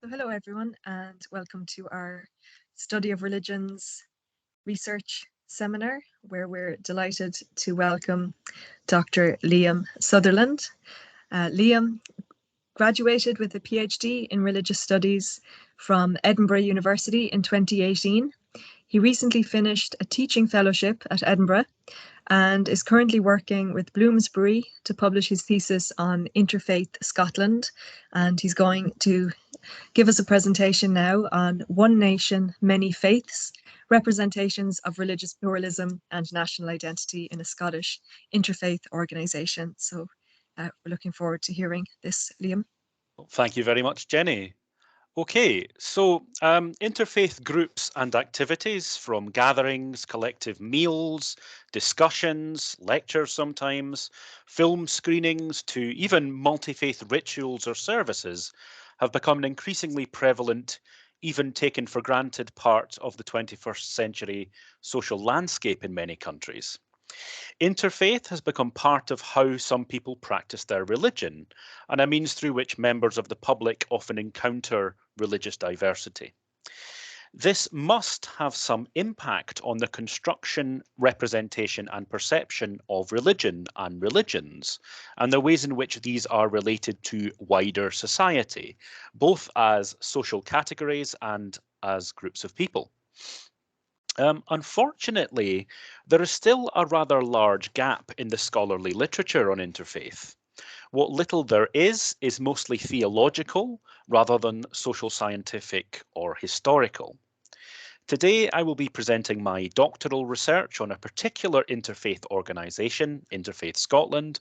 So hello everyone and welcome to our Study of Religions research seminar where we're delighted to welcome Dr. Liam Sutherland. Liam graduated with a PhD in Religious Studies from Edinburgh University in 2018. He recently finished a teaching fellowship at Edinburgh and is currently working with Bloomsbury to publish his thesis on Interfaith Scotland. And he's going to give us a presentation now on One Nation, Many Faiths, representations of religious pluralism and national identity in a Scottish interfaith organisation. So we're looking forward to hearing this, Liam. Thank you very much, Jenny. Okay, so interfaith groups and activities, from gatherings, collective meals, discussions, lectures sometimes, film screenings, to even multi-faith rituals or services, have become an increasingly prevalent, even taken for granted part of the 21st century social landscape in many countries. Interfaith has become part of how some people practice their religion, and a means through which members of the public often encounter religious diversity. This must have some impact on the construction, representation, and perception of religion and religions, and the ways in which these are related to wider society, both as social categories and as groups of people. Unfortunately, there is still a rather large gap in the scholarly literature on interfaith. What little there is mostly theological rather than social scientific or historical. Today, I will be presenting my doctoral research on a particular interfaith organisation, Interfaith Scotland,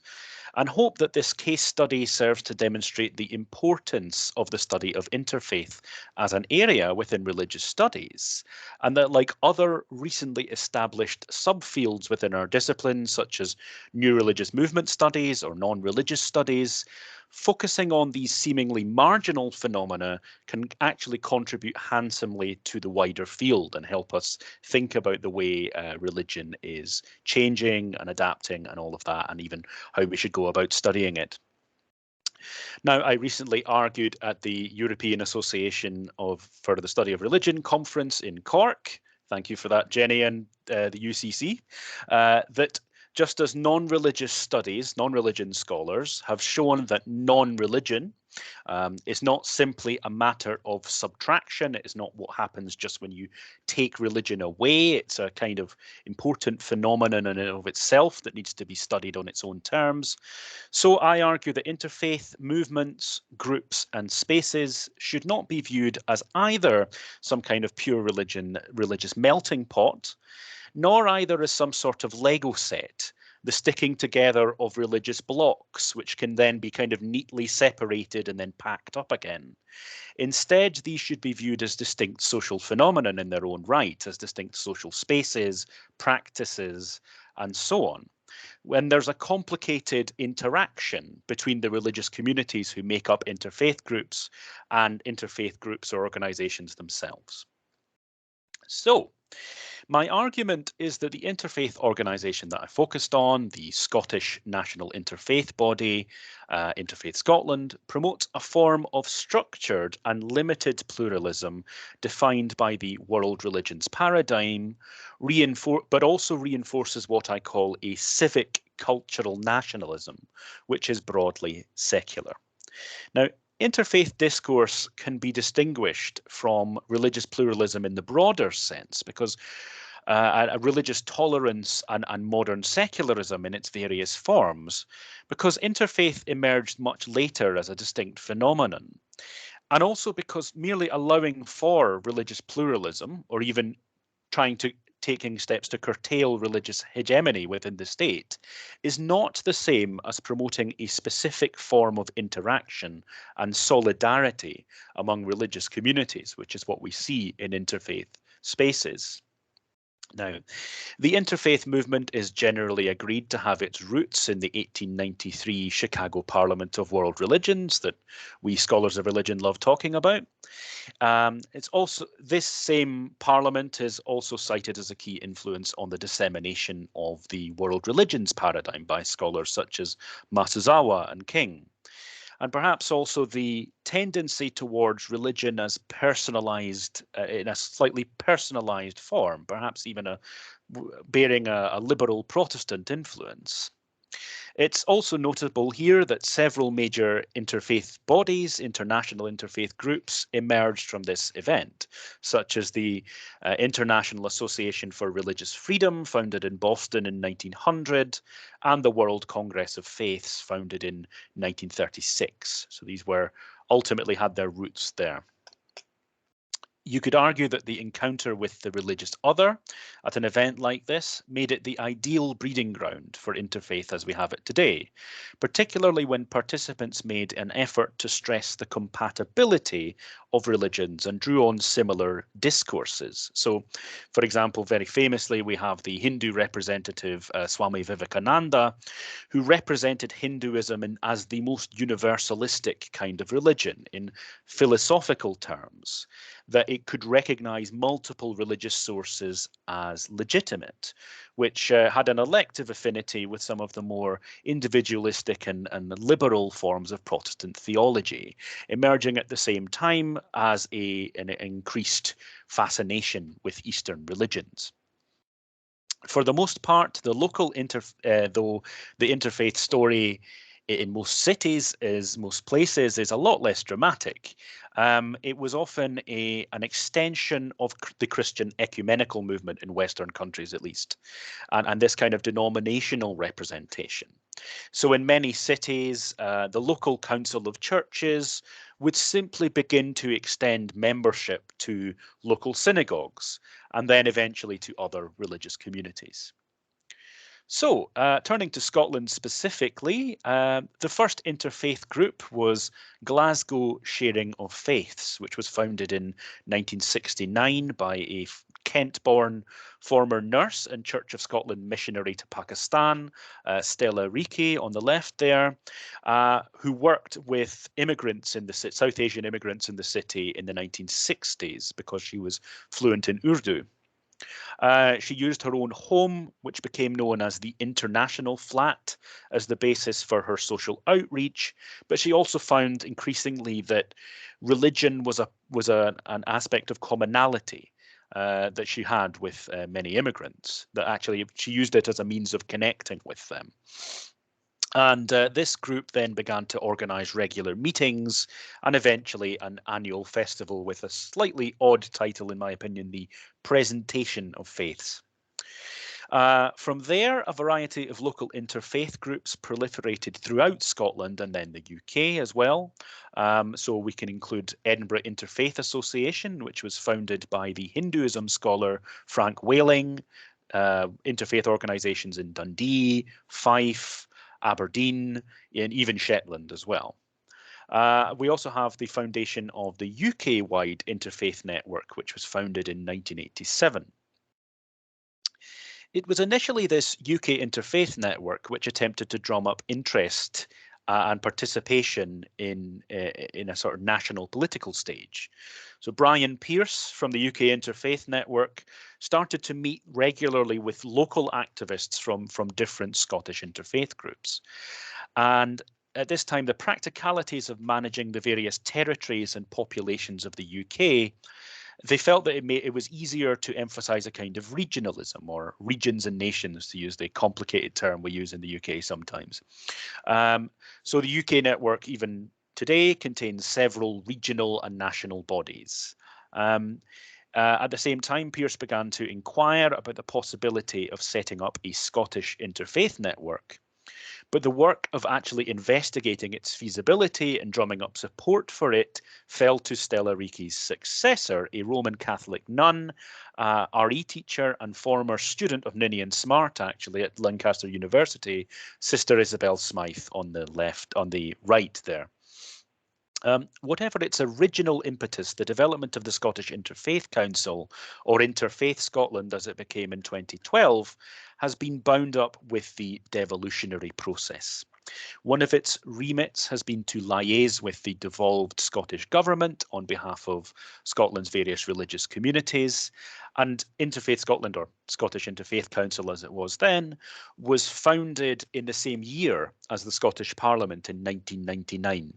and hope that this case study serves to demonstrate the importance of the study of interfaith as an area within religious studies, and that, like other recently established subfields within our discipline, such as new religious movement studies or non-religious studies, focusing on these seemingly marginal phenomena can actually contribute handsomely to the wider field and help us think about the way religion is changing and adapting and all of that, and even how we should go about studying it. Now, I recently argued at the European Association for the Study of Religion conference in Cork. Thank you for that, Jenny, and the UCC, that just as non-religious studies, non-religion scholars have shown that non-religion is not simply a matter of subtraction. It is not what happens just when you take religion away. It's a kind of important phenomenon in and of itself that needs to be studied on its own terms. So I argue that interfaith movements, groups, and spaces should not be viewed as either some kind of pure religious melting pot, nor either as some sort of Lego set, the sticking together of religious blocks, which can then be kind of neatly separated and then packed up again. Instead, these should be viewed as distinct social phenomena in their own right, as distinct social spaces, practices, and so on. When there's a complicated interaction between the religious communities who make up interfaith groups and interfaith groups or organizations themselves. So, my argument is that the interfaith organisation that I focused on, the Scottish National Interfaith Body, Interfaith Scotland, promotes a form of structured and limited pluralism defined by the world religions paradigm, but also reinforces what I call a civic-cultural nationalism, which is broadly secular. Now, interfaith discourse can be distinguished from religious pluralism in the broader sense because a religious tolerance and modern secularism in its various forms, because interfaith emerged much later as a distinct phenomenon, and also because merely allowing for religious pluralism or even trying to taking steps to curtail religious hegemony within the state is not the same as promoting a specific form of interaction and solidarity among religious communities, which is what we see in interfaith spaces. Now, the interfaith movement is generally agreed to have its roots in the 1893 Chicago Parliament of World Religions that we scholars of religion love talking about. It's also this same parliament is also cited as a key influence on the dissemination of the world religions paradigm by scholars such as Masuzawa and King. and perhaps also the tendency towards religion as personalized, in a slightly personalized form, perhaps even bearing a liberal Protestant influence. It's also notable here that several major interfaith bodies, international interfaith groups, emerged from this event, such as the International Association for Religious Freedom, founded in Boston in 1900, and the World Congress of Faiths, founded in 1936. So these were ultimately had their roots there. You could argue that the encounter with the religious other at an event like this made it the ideal breeding ground for interfaith as we have it today, particularly when participants made an effort to stress the compatibility of religions and drew on similar discourses. So, for example, very famously, we have the Hindu representative Swami Vivekananda, who represented Hinduism as the most universalistic kind of religion in philosophical terms, that it could recognize multiple religious sources as legitimate, which had an elective affinity with some of the more individualistic and liberal forms of Protestant theology, emerging at the same time as an increased fascination with Eastern religions. For the most part, the local though the interfaith story in most cities, most places, is a lot less dramatic. It was often an extension of the Christian ecumenical movement in Western countries, at least, and this kind of denominational representation. So in many cities, the local council of churches would simply begin to extend membership to local synagogues and then eventually to other religious communities. So, turning to Scotland specifically, the first interfaith group was Glasgow Sharing of Faiths, which was founded in 1969 by a Kent-born former nurse and Church of Scotland missionary to Pakistan, Stella Riki on the left there, who worked with immigrants in the South Asian immigrants in the city in the 1960s because she was fluent in Urdu. She used her own home, which became known as the International Flat, as the basis for her social outreach. But she also found increasingly that religion was an aspect of commonality that she had with many immigrants, that actually she used it as a means of connecting with them. And this group then began to organise regular meetings and eventually an annual festival with a slightly odd title, in my opinion, the Presentation of Faiths. From there, a variety of local interfaith groups proliferated throughout Scotland and then the UK as well. So we can include Edinburgh Interfaith Association, which was founded by the Hinduism scholar Frank Whaling, interfaith organisations in Dundee, Fife, Aberdeen, and even Shetland as well. We also have the foundation of the UK-wide Interfaith Network, which was founded in 1987. It was initially this UK Interfaith Network which attempted to drum up interest and participation in a sort of national political stage. So Brian Pearce from the UK Interfaith Network started to meet regularly with local activists from different Scottish interfaith groups. And at this time, the practicalities of managing the various territories and populations of the UK, they felt that it was easier to emphasize a kind of regionalism, or regions and nations, to use the complicated term we use in the UK sometimes. So the UK network, even today, contains several regional and national bodies. At the same time, Pearce began to inquire about the possibility of setting up a Scottish interfaith network. But the work of actually investigating its feasibility and drumming up support for it fell to Stella Riki's successor, a Roman Catholic nun, RE teacher and former student of Ninian Smart, actually, at Lancaster University, Sister Isabel Smythe on the right there. Whatever its original impetus, the development of the Scottish Interfaith Council, or Interfaith Scotland as it became in 2012, has been bound up with the devolutionary process. One of its remits has been to liaise with the devolved Scottish Government on behalf of Scotland's various religious communities, and Interfaith Scotland, or Scottish Interfaith Council as it was then, was founded in the same year as the Scottish Parliament in 1999.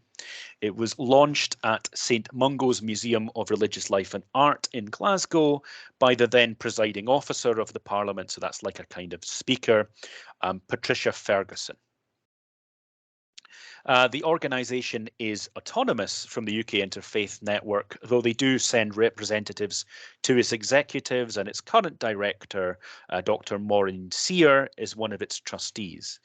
It was launched at St Mungo's Museum of Religious Life and Art in Glasgow by the then presiding officer of the Parliament, so that's like a kind of speaker, Patricia Ferguson. The organisation is autonomous from the UK Interfaith Network, though they do send representatives to its executives, and its current director, Dr. Maureen Sear, is one of its trustees.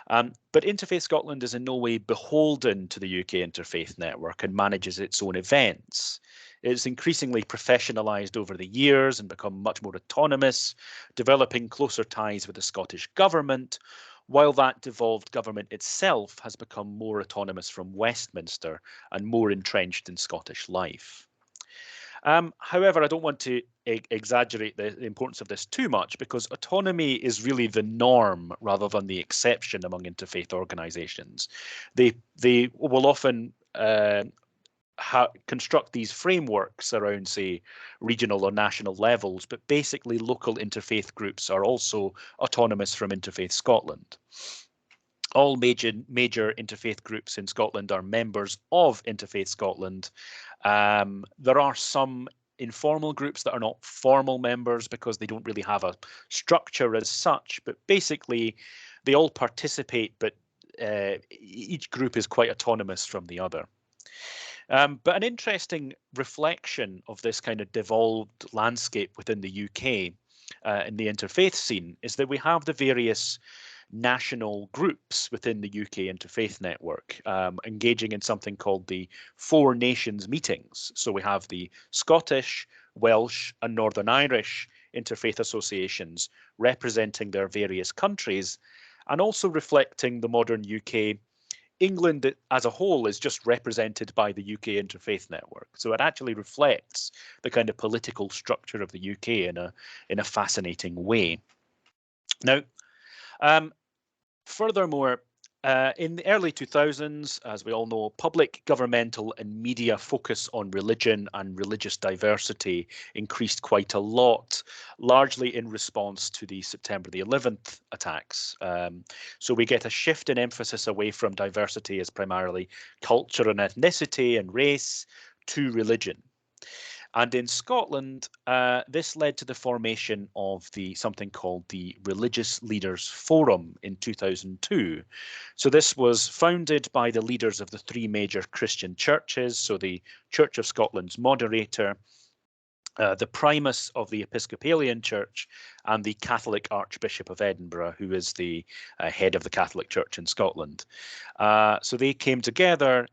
But Interfaith Scotland is in no way beholden to the UK Interfaith Network and manages its own events. It's increasingly professionalised over the years and become much more autonomous, developing closer ties with the Scottish Government, while that devolved government itself has become more autonomous from Westminster and more entrenched in Scottish life. However, I don't want to exaggerate the importance of this too much, because autonomy is really the norm rather than the exception among interfaith organisations. They will often construct these frameworks around, say, regional or national levels, but basically local interfaith groups are also autonomous from Interfaith Scotland. All major interfaith groups in Scotland are members of Interfaith Scotland. There are some informal groups that are not formal members because they don't really have a structure as such, but basically they all participate, but each group is quite autonomous from the other. But an interesting reflection of this kind of devolved landscape within the UK in the interfaith scene is that we have the various national groups within the UK Interfaith Network engaging in something called the Four Nations meetings. So we have the Scottish, Welsh and Northern Irish interfaith associations representing their various countries, and also reflecting the modern UK. England as a whole is just represented by the UK Interfaith Network. So it actually reflects the kind of political structure of the UK in a fascinating way. Now, furthermore, in the early 2000s, as we all know, public, governmental and media focus on religion and religious diversity increased quite a lot, largely in response to the September the 11th attacks. So we get a shift in emphasis away from diversity as primarily culture and ethnicity and race to religion. And in Scotland, this led to the formation of something called the Religious Leaders Forum in 2002. So this was founded by the leaders of the three major Christian churches, so the Church of Scotland's moderator, the Primus of the Episcopalian Church, and the Catholic Archbishop of Edinburgh, who is the head of the Catholic Church in Scotland. So they came together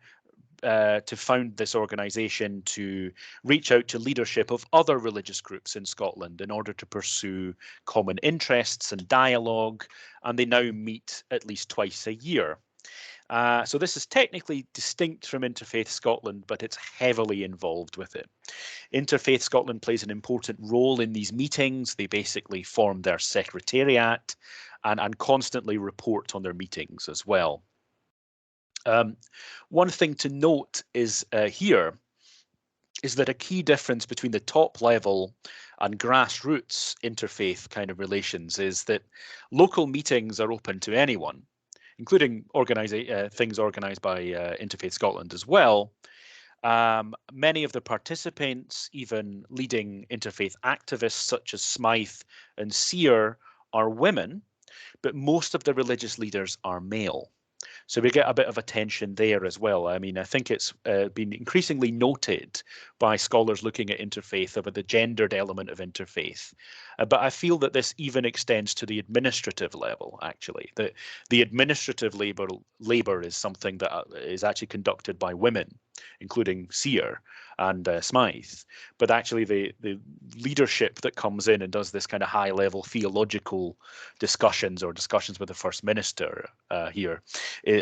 to found this organisation to reach out to leadership of other religious groups in Scotland in order to pursue common interests and dialogue, and they now meet at least twice a year. So this is technically distinct from Interfaith Scotland, but it's heavily involved with it. Interfaith Scotland plays an important role in these meetings. They basically form their secretariat and constantly report on their meetings as well. One thing to note is here is that a key difference between the top level and grassroots interfaith kind of relations is that local meetings are open to anyone, including things organised by Interfaith Scotland as well. Many of the participants, even leading interfaith activists such as Smythe and Sear, are women, but most of the religious leaders are male. So we get a bit of attention there as well. I mean, I think it's been increasingly noted by scholars looking at interfaith about the gendered element of interfaith. But I feel that this even extends to the administrative level, actually. The administrative labour is something that is actually conducted by women, including Sear and Smythe. But actually the leadership that comes in and does this kind of high level theological discussions or discussions with the First Minister here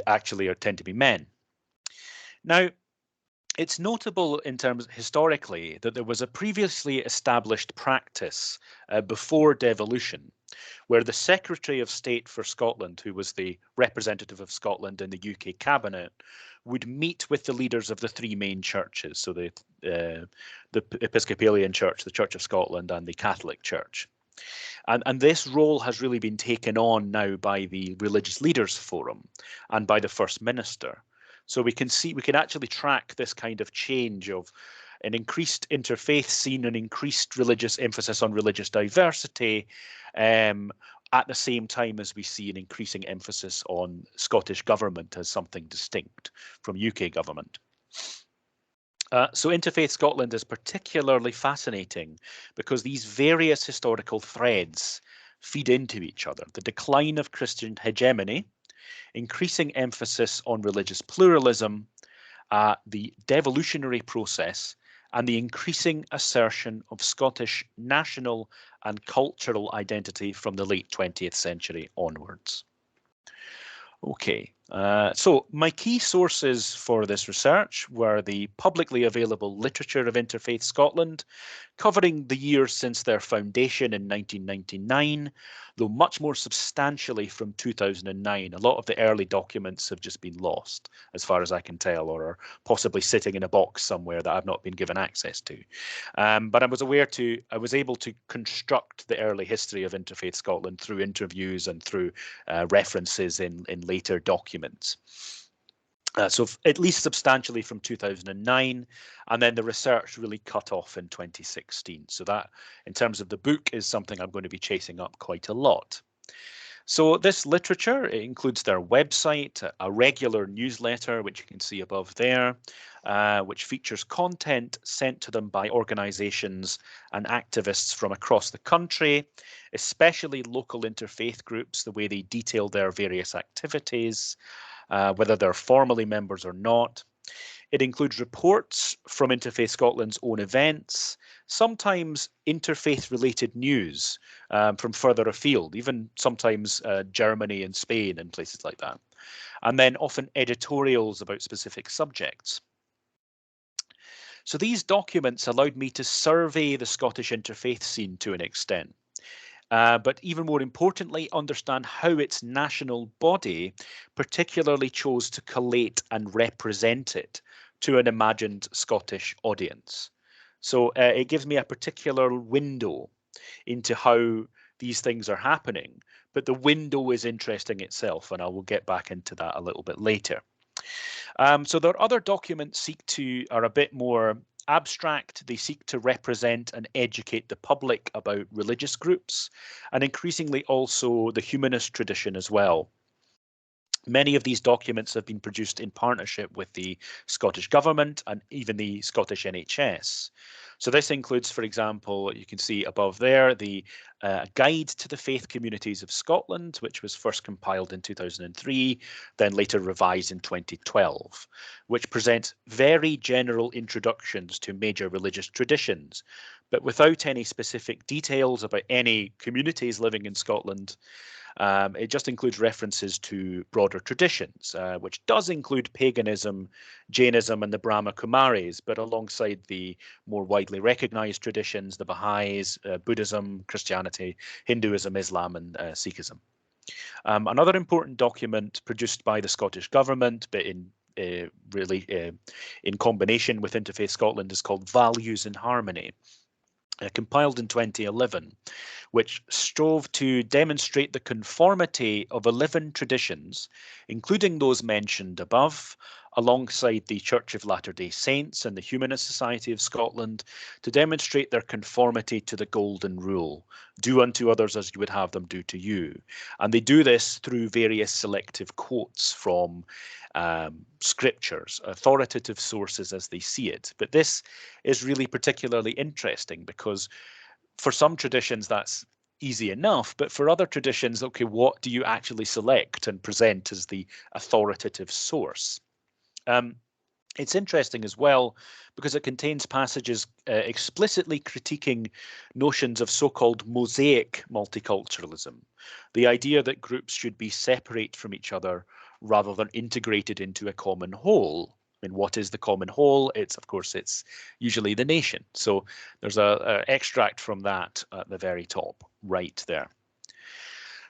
actually tend to be men. Now, It's notable in terms historically that there was a previously established practice before devolution, where the Secretary of State for Scotland, who was the representative of Scotland in the UK cabinet, would meet with the leaders of the three main churches, so the Episcopalian Church, the Church of Scotland, and the Catholic Church. And this role has really been taken on now by the Religious Leaders Forum and by the First Minister. So we can actually track this kind of change of an increased interfaith scene, an increased religious emphasis on religious diversity, at the same time as we see an increasing emphasis on Scottish government as something distinct from UK government. So Interfaith Scotland is particularly fascinating because these various historical threads feed into each other. The decline of Christian hegemony, increasing emphasis on religious pluralism, the devolutionary process, and the increasing assertion of Scottish national and cultural identity from the late 20th century onwards. Okay, so my key sources for this research were the publicly available literature of Interfaith Scotland, covering the years since their foundation in 1999, though much more substantially from 2009. A lot of the early documents have just been lost, as far as I can tell, or are possibly sitting in a box somewhere that I've not been given access to. But I was able to construct the early history of Interfaith Scotland through interviews and through references in later documents. So at least substantially from 2009, and then the research really cut off in 2016. So that, in terms of the book, is something I'm going to be chasing up quite a lot. So this literature, it includes their website, a regular newsletter, which you can see above there, which features content sent to them by organisations and activists from across the country, especially local interfaith groups, the way they detail their various activities, whether they're formally members or not. It includes reports from Interfaith Scotland's own events, sometimes interfaith-related news from further afield, even sometimes Germany and Spain and places like that, and then often editorials about specific subjects. So these documents allowed me to survey the Scottish interfaith scene to an extent. But even more importantly, understand how its national body particularly chose to collate and represent it to an imagined Scottish audience. So it gives me a particular window into how these things are happening, but the window is interesting itself, and I will get back into that a little bit later. So there are other documents are a bit more abstract. They seek to represent and educate the public about religious groups, and increasingly also the humanist tradition as well. Many of these documents have been produced in partnership with the Scottish Government and even the Scottish NHS. So this includes, for example, you can see above there, the Guide to the Faith Communities of Scotland, which was first compiled in 2003, then later revised in 2012, which presents very general introductions to major religious traditions, but without any specific details about any communities living in Scotland. It just includes references to broader traditions, which does include paganism, Jainism, and the Brahma Kumaris, but alongside the more widely recognized traditions, the Baha'is, Buddhism, Christianity, Hinduism, Islam, and Sikhism. Another important document produced by the Scottish Government, but in combination with Interfaith Scotland, is called Values in Harmony. Compiled in 2011, which strove to demonstrate the conformity of 11 traditions, including those mentioned above, alongside the Church of Latter-day Saints and the Humanist Society of Scotland, to demonstrate their conformity to the Golden Rule. Do unto others as you would have them do to you. And they do this through various selective quotes from scriptures, authoritative sources as they see it. But this is really particularly interesting because for some traditions that's easy enough, but for other traditions, okay, what do you actually select and present as the authoritative source? It's interesting as well because it contains passages explicitly critiquing notions of so-called mosaic multiculturalism, the idea that groups should be separate from each other rather than integrated into a common whole. And what is the common whole? Of course, it's usually the nation. So there's a extract from that at the very top right there.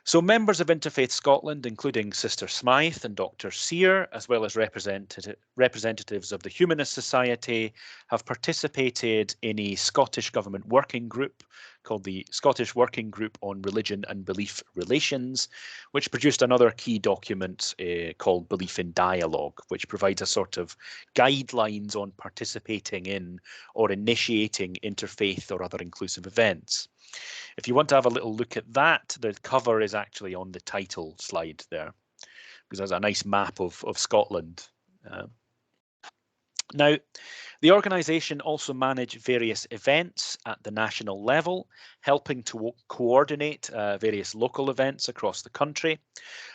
So members of Interfaith Scotland, including Sister Smythe and Dr. Sear, as well as representatives of the Humanist Society, have participated in a Scottish Government working group called the Scottish Working Group on Religion and Belief Relations, which produced another key document called Belief in Dialogue, which provides a sort of guidelines on participating in or initiating interfaith or other inclusive events. If you want to have a little look at that, the cover is actually on the title slide there, because there's a nice map of Scotland. Now, the organisation also manage various events at the national level, helping to coordinate various local events across the country.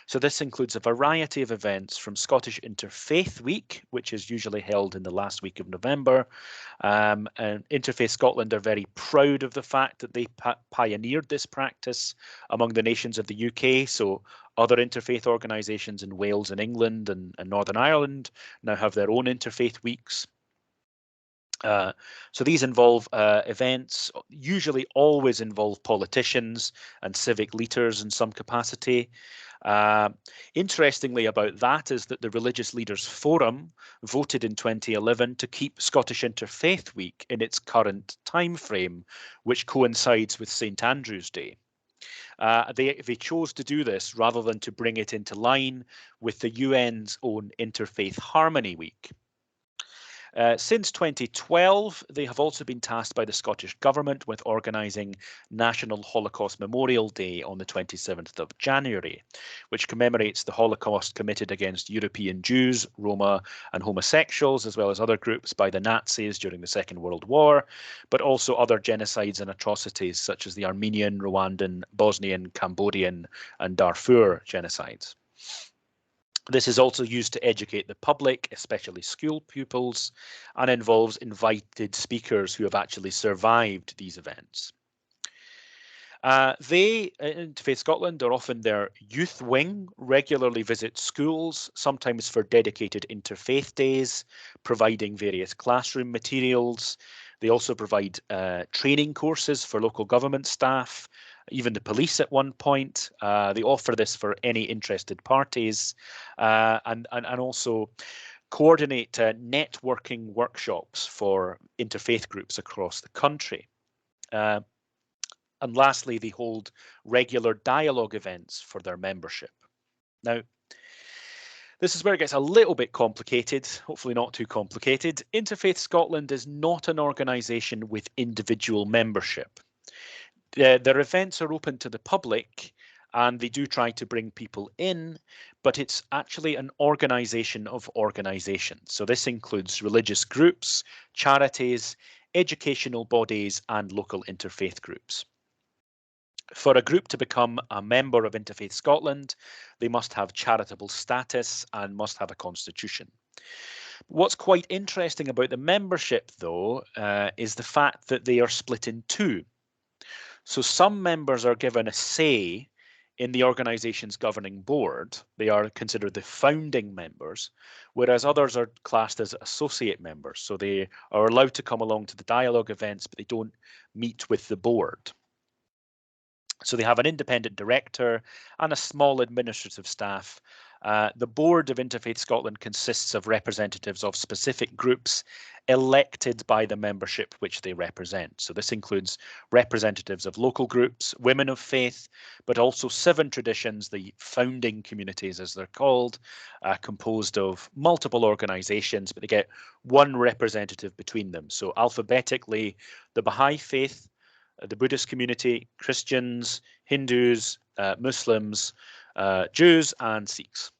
So this includes a variety of events from Scottish Interfaith Week, which is usually held in the last week of November. And Interfaith Scotland are very proud of the fact that they pioneered this practice among the nations of the UK. So other interfaith organisations in Wales and England and Northern Ireland now have their own interfaith weeks. So these involve events, usually always involve politicians and civic leaders in some capacity. Interestingly about that is that the Religious Leaders Forum voted in 2011 to keep Scottish Interfaith Week in its current time frame, which coincides with St Andrew's Day. They chose to do this rather than to bring it into line with the UN's own Interfaith Harmony Week. Since 2012, they have also been tasked by the Scottish Government with organising National Holocaust Memorial Day on the 27th of January, which commemorates the Holocaust committed against European Jews, Roma and homosexuals, as well as other groups by the Nazis during the Second World War, but also other genocides and atrocities such as the Armenian, Rwandan, Bosnian, Cambodian and Darfur genocides. This is also used to educate the public, especially school pupils, and involves invited speakers who have actually survived these events. Interfaith Scotland, are often their youth wing, regularly visit schools, sometimes for dedicated interfaith days, providing various classroom materials. They also provide training courses for local government staff, even the police at one point. They offer this for any interested parties, and also coordinate networking workshops for interfaith groups across the country. And lastly, they hold regular dialogue events for their membership. Now, this is where it gets a little bit complicated, hopefully not too complicated. Interfaith Scotland is not an organisation with individual membership. Their events are open to the public and they do try to bring people in, but it's actually an organisation of organisations. So this includes religious groups, charities, educational bodies and local interfaith groups. For a group to become a member of Interfaith Scotland, they must have charitable status and must have a constitution. What's quite interesting about the membership, though, is the fact that they are split in two. So some members are given a say in the organisation's governing board. They are considered the founding members, whereas others are classed as associate members. So they are allowed to come along to the dialogue events, but they don't meet with the board. So they have an independent director and a small administrative staff. The board of Interfaith Scotland consists of representatives of specific groups elected by the membership which they represent. So this includes representatives of local groups, women of faith, but also seven traditions, the founding communities as they're called, composed of multiple organisations, but they get one representative between them. So alphabetically, the Baha'i faith, the Buddhist community, Christians, Hindus, Muslims, Jews and Sikhs.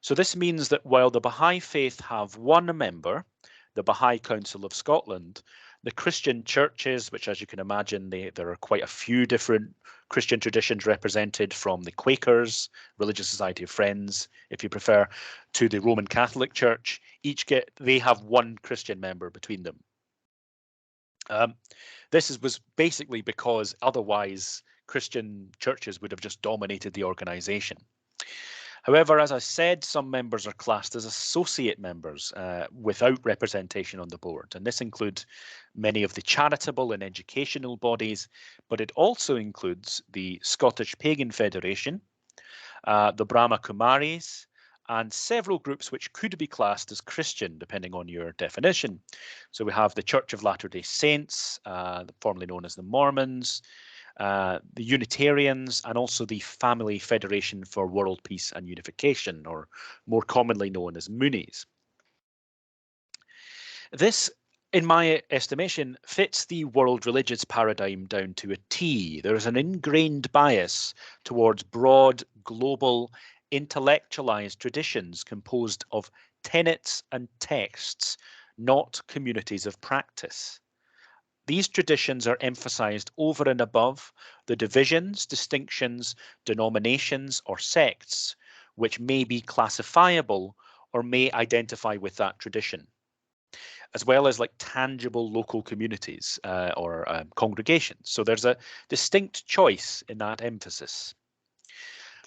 So this means that while the Baha'i faith have one member, the Baha'i Council of Scotland, the Christian churches, which as you can imagine, there are quite a few different Christian traditions represented, from the Quakers, Religious Society of Friends, if you prefer, to the Roman Catholic Church, they have one Christian member between them. This was basically because otherwise Christian churches would have just dominated the organisation. However, as I said, some members are classed as associate members without representation on the board, and this includes many of the charitable and educational bodies, but it also includes the Scottish Pagan Federation, the Brahma Kumaris, and several groups which could be classed as Christian, depending on your definition. So we have the Church of Latter-day Saints, formerly known as the Mormons, the Unitarians, and also the Family Federation for World Peace and Unification, or more commonly known as Moonies. This, in my estimation, fits the world religious paradigm down to a T. There is an ingrained bias towards broad, global, intellectualized traditions composed of tenets and texts, not communities of practice. These traditions are emphasized over and above the divisions, distinctions, denominations, or sects, which may be classifiable or may identify with that tradition, as well as like tangible local communities or congregations. So there's a distinct choice in that emphasis.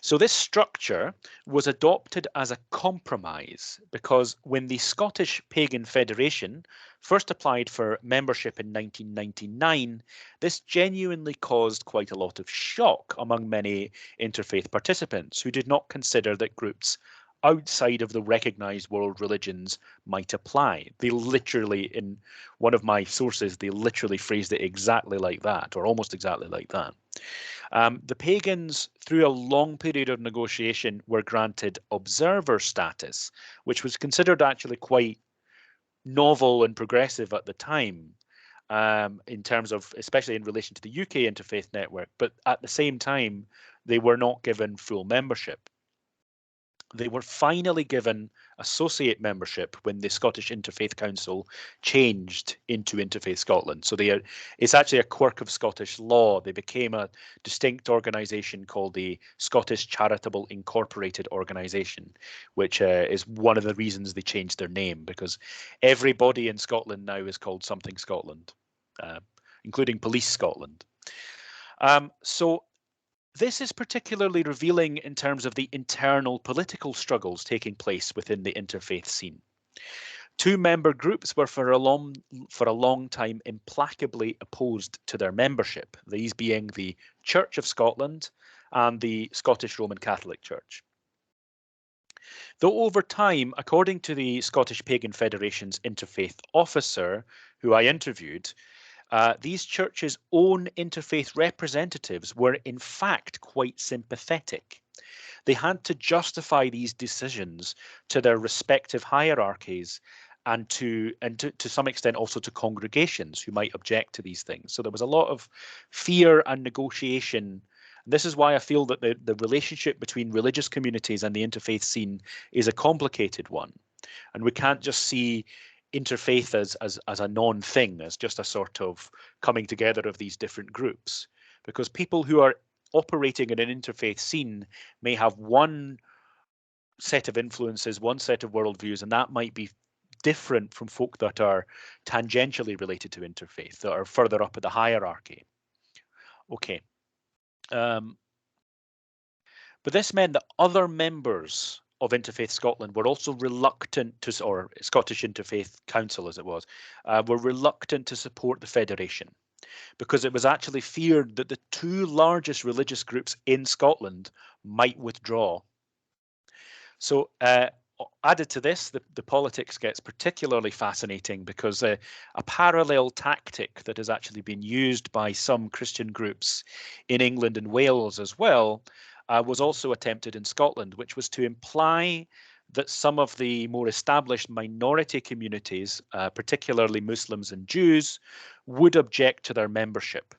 So this structure was adopted as a compromise because when the Scottish Pagan Federation first applied for membership in 1999, this genuinely caused quite a lot of shock among many interfaith participants who did not consider that groups outside of the recognized world religions might apply. They literally, in one of my sources, they literally phrased it exactly like that, or almost exactly like that. The pagans, through a long period of negotiation, were granted observer status, which was considered actually quite novel and progressive at the time, in terms of, especially in relation to the UK Interfaith Network. But at the same time, they were not given full membership. They were finally given associate membership when the Scottish Interfaith Council changed into Interfaith Scotland. So it's actually a quirk of Scottish law. They became a distinct organisation called the Scottish Charitable Incorporated Organisation, which is one of the reasons they changed their name, because everybody in Scotland now is called something Scotland, including Police Scotland. So this is particularly revealing in terms of the internal political struggles taking place within the interfaith scene. Two member groups were for a long time implacably opposed to their membership, these being the Church of Scotland and the Scottish Roman Catholic Church. Though over time, according to the Scottish Pagan Federation's interfaith officer, who I interviewed, these churches' own interfaith representatives were in fact quite sympathetic. They had to justify these decisions to their respective hierarchies and to some extent also to congregations who might object to these things. So there was a lot of fear and negotiation. This is why I feel that the relationship between religious communities and the interfaith scene is a complicated one. And we can't just see interfaith as a non-thing, as just a sort of coming together of these different groups, because people who are operating in an interfaith scene may have one set of influences, one set of worldviews, and that might be different from folk that are tangentially related to interfaith, that are further up at the hierarchy. Okay. But this meant that other members of Interfaith Scotland were also reluctant to, or Scottish Interfaith Council as it was, were reluctant to support the Federation, because it was actually feared that the two largest religious groups in Scotland might withdraw. So added to this, the politics gets particularly fascinating because a parallel tactic that has actually been used by some Christian groups in England and Wales as well was also attempted in Scotland, which was to imply that some of the more established minority communities, particularly Muslims and Jews, would object to their membership.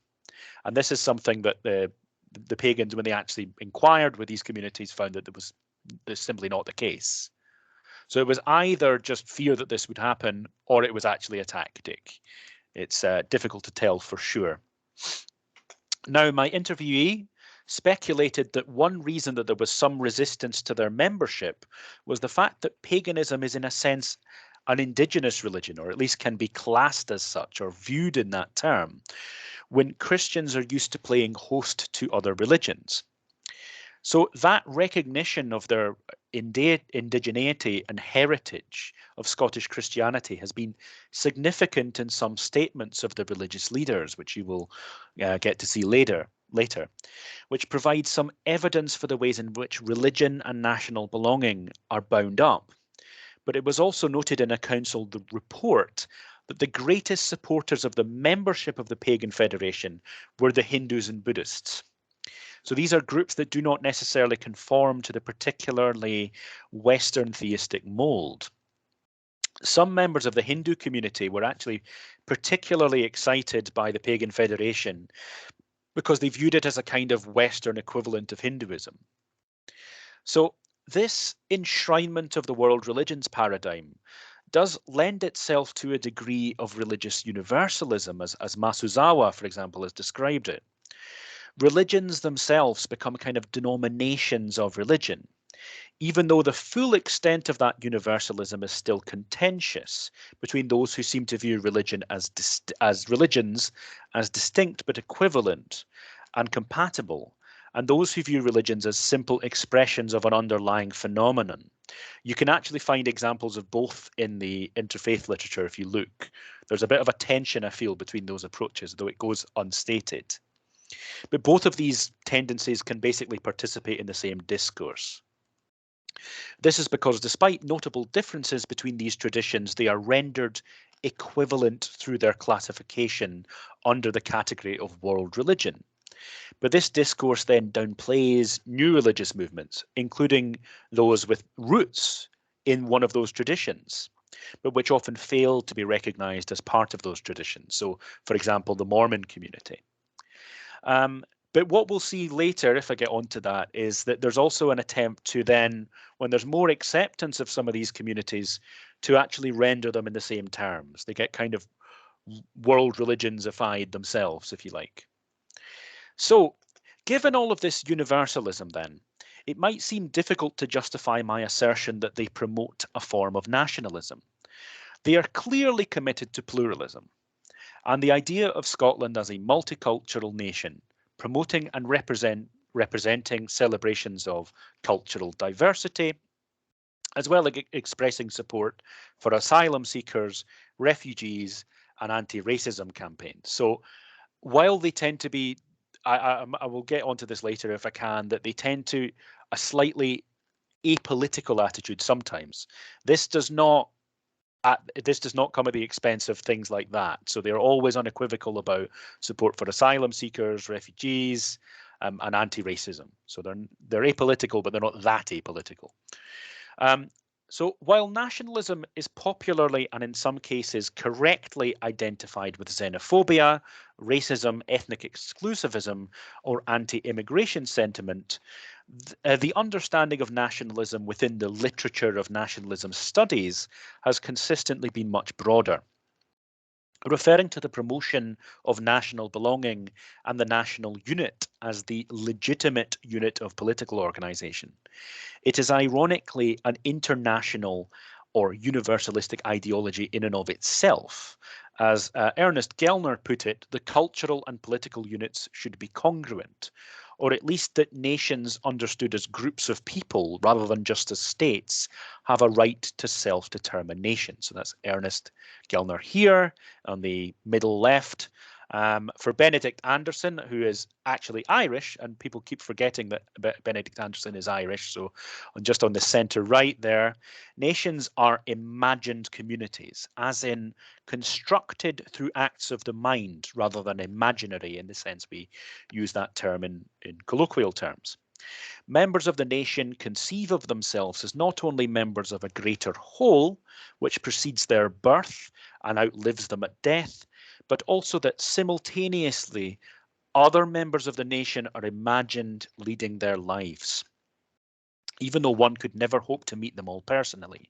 And this is something that the pagans, when they actually inquired with these communities, found that that's simply not the case. So it was either just fear that this would happen, or it was actually a tactic. It's difficult to tell for sure. Now, my interviewee speculated that one reason that there was some resistance to their membership was the fact that paganism is, in a sense, an indigenous religion, or at least can be classed as such or viewed in that term, when Christians are used to playing host to other religions. So that recognition of their indigeneity and heritage of Scottish Christianity has been significant in some statements of the religious leaders, which you will get to see later, which provides some evidence for the ways in which religion and national belonging are bound up. But it was also noted in a council report that the greatest supporters of the membership of the Pagan Federation were the Hindus and Buddhists. So these are groups that do not necessarily conform to the particularly Western theistic mold. Some members of the Hindu community were actually particularly excited by the Pagan Federation because they viewed it as a kind of Western equivalent of Hinduism. So this enshrinement of the world religions paradigm does lend itself to a degree of religious universalism, as Masuzawa, for example, has described it. Religions themselves become kind of denominations of religion, even though the full extent of that universalism is still contentious between those who seem to view religion as religions as distinct but equivalent and compatible, and those who view religions as simple expressions of an underlying phenomenon. You can actually find examples of both in the interfaith literature if you look. There's a bit of a tension, I feel, between those approaches, though it goes unstated. But both of these tendencies can basically participate in the same discourse. This is because despite notable differences between these traditions, they are rendered equivalent through their classification under the category of world religion. But this discourse then downplays new religious movements, including those with roots in one of those traditions, but which often fail to be recognized as part of those traditions. So, for example, the Mormon community. But what we'll see later, if I get onto that, is that there's also an attempt to then, when there's more acceptance of some of these communities, to actually render them in the same terms. They get kind of world religionsified themselves, if you like. So, given all of this universalism then, it might seem difficult to justify my assertion that they promote a form of nationalism. They are clearly committed to pluralism, and the idea of Scotland as a multicultural nation, promoting and representing celebrations of cultural diversity, as well as expressing support for asylum seekers, refugees, and anti-racism campaigns. So while they tend to be, I will get onto this later if I can, that they tend to a slightly apolitical attitude sometimes. This does not come at the expense of things like that. So they're always unequivocal about support for asylum seekers, refugees, and anti-racism. So they're apolitical, but they're not that apolitical. So while nationalism is popularly and in some cases correctly identified with xenophobia, racism, ethnic exclusivism, or anti-immigration sentiment, the understanding of nationalism within the literature of nationalism studies has consistently been much broader, referring to the promotion of national belonging and the national unit as the legitimate unit of political organisation. It is ironically an international or universalistic ideology in and of itself. As Ernest Gellner put it, the cultural and political units should be congruent, or at least that nations understood as groups of people rather than just as states have a right to self-determination. So that's Ernest Gellner here on the middle left. For Benedict Anderson, who is actually Irish, and people keep forgetting that Benedict Anderson is Irish, so just on the centre right there, nations are imagined communities, as in constructed through acts of the mind rather than imaginary in the sense we use that term in colloquial terms. Members of the nation conceive of themselves as not only members of a greater whole, which precedes their birth and outlives them at death, but also that simultaneously other members of the nation are imagined leading their lives, even though one could never hope to meet them all personally.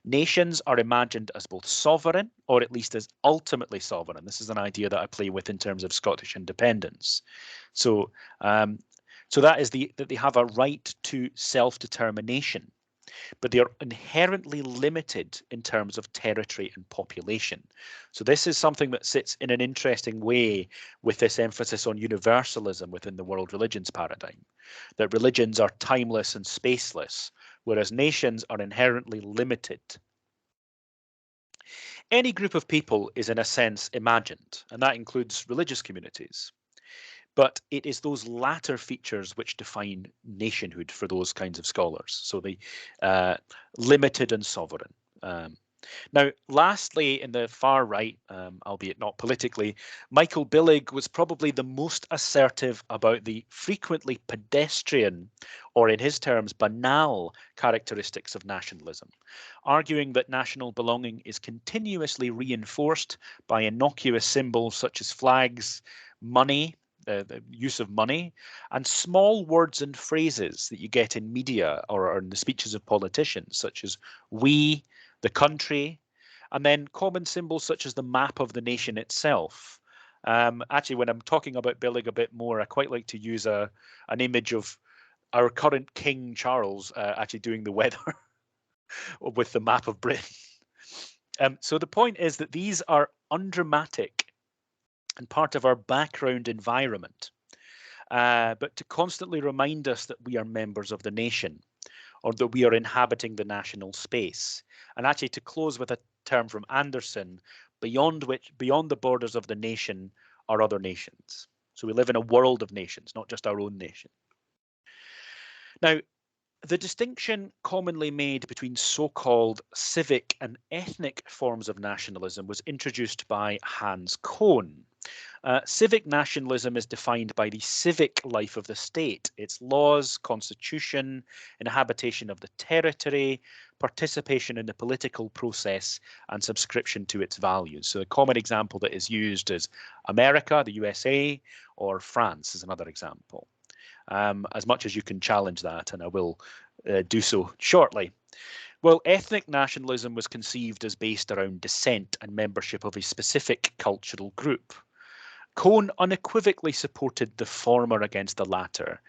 Nations are imagined as both sovereign, or at least as ultimately sovereign. This is an idea that I play with in terms of Scottish independence. So that is that they have a right to self-determination. but they are inherently limited in terms of territory and population. So this is something that sits in an interesting way with this emphasis on universalism within the world religions paradigm, that religions are timeless and spaceless, whereas nations are inherently limited. Any group of people is in a sense imagined, and that includes religious communities. But it is those latter features which define nationhood for those kinds of scholars. So the limited and sovereign. Now, lastly, in the far right, albeit not politically, Michael Billig was probably the most assertive about the frequently pedestrian, or in his terms, banal characteristics of nationalism, arguing that national belonging is continuously reinforced by innocuous symbols such as flags, money, the use of money, and small words and phrases that you get in media or in the speeches of politicians, such as we, the country, and then common symbols such as the map of the nation itself. Actually, when I'm talking about Billig a bit more, I quite like to use an image of our current King Charles actually doing the weather with the map of Britain. So the point is that these are undramatic and part of our background environment, but to constantly remind us that we are members of the nation, or that we are inhabiting the national space. And actually, to close with a term from Anderson, beyond the borders of the nation are other nations. So we live in a world of nations, not just our own nation. Now, the distinction commonly made between so-called civic and ethnic forms of nationalism was introduced by Hans Kohn. Civic nationalism is defined by the civic life of the state, its laws, constitution, inhabitation of the territory, participation in the political process, and subscription to its values. So a common example that is used is America, the USA, or France is another example. As much as you can challenge that, and I will do so shortly. Well, ethnic nationalism was conceived as based around descent and membership of a specific cultural group. Kohn unequivocally supported the former against the latter.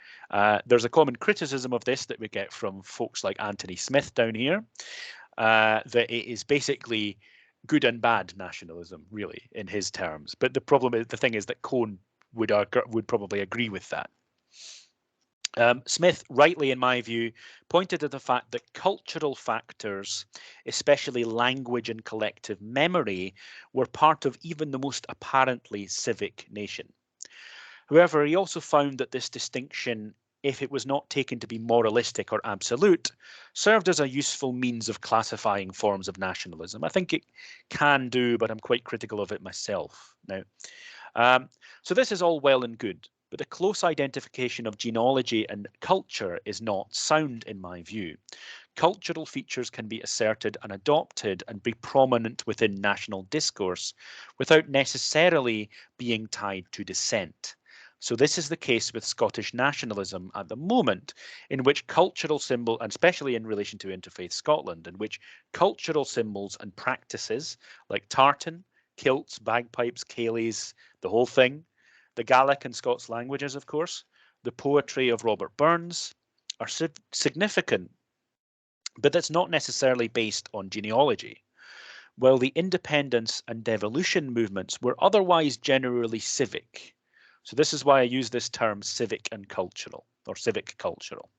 There's a common criticism of this that we get from folks like Anthony Smith down here, that it is basically good and bad nationalism, really, in his terms. But the thing is that Kohn would probably agree with that. Smith, rightly in my view, pointed to the fact that cultural factors, especially language and collective memory, were part of even the most apparently civic nation. However, he also found that this distinction, if it was not taken to be moralistic or absolute, served as a useful means of classifying forms of nationalism. I think it can do, but I'm quite critical of it myself now. So this is all well and good, but the close identification of genealogy and culture is not sound in my view. Cultural features can be asserted and adopted and be prominent within national discourse without necessarily being tied to descent. So this is the case with Scottish nationalism at the moment, in which cultural symbol, and especially in relation to Interfaith Scotland, in which cultural symbols and practices like tartan, kilts, bagpipes, ceilidhs, the whole thing, the Gaelic and Scots languages, of course, the poetry of Robert Burns are significant, but that's not necessarily based on genealogy. While the independence and devolution movements were otherwise generally civic. So this is why I use this term civic and cultural, or civic-cultural.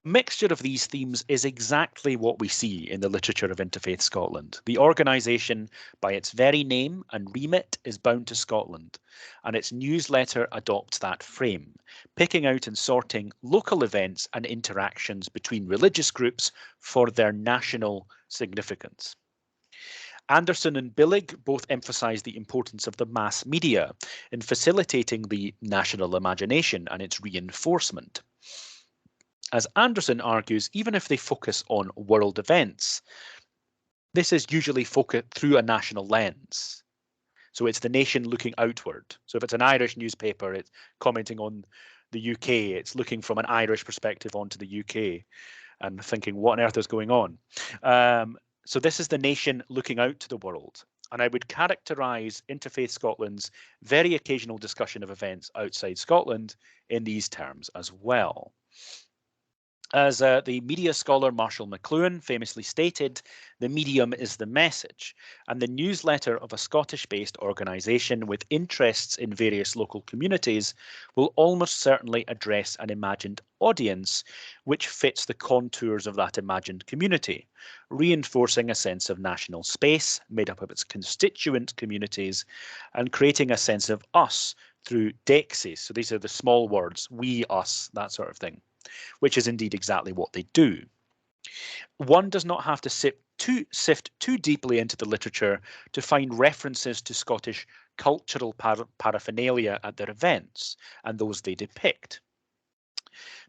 Mixture of these themes is exactly what we see in the literature of Interfaith Scotland. The organisation, by its very name and remit, is bound to Scotland, and its newsletter adopts that frame, picking out and sorting local events and interactions between religious groups for their national significance. Anderson and Billig both emphasise the importance of the mass media in facilitating the national imagination and its reinforcement. As Anderson argues, even if they focus on world events, this is usually focused through a national lens. So it's the nation looking outward. So if it's an Irish newspaper, it's commenting on the UK, it's looking from an Irish perspective onto the UK and thinking, what on earth is going on? So this is the nation looking out to the world. And I would characterise Interfaith Scotland's very occasional discussion of events outside Scotland in these terms as well. As the media scholar Marshall McLuhan famously stated, the medium is the message, and the newsletter of a Scottish-based organisation with interests in various local communities will almost certainly address an imagined audience which fits the contours of that imagined community, reinforcing a sense of national space made up of its constituent communities and creating a sense of us through dexes. So these are the small words, we, us, that sort of thing, which is indeed exactly what they do. One does not have to sift too deeply into the literature to find references to Scottish cultural paraphernalia at their events and those they depict.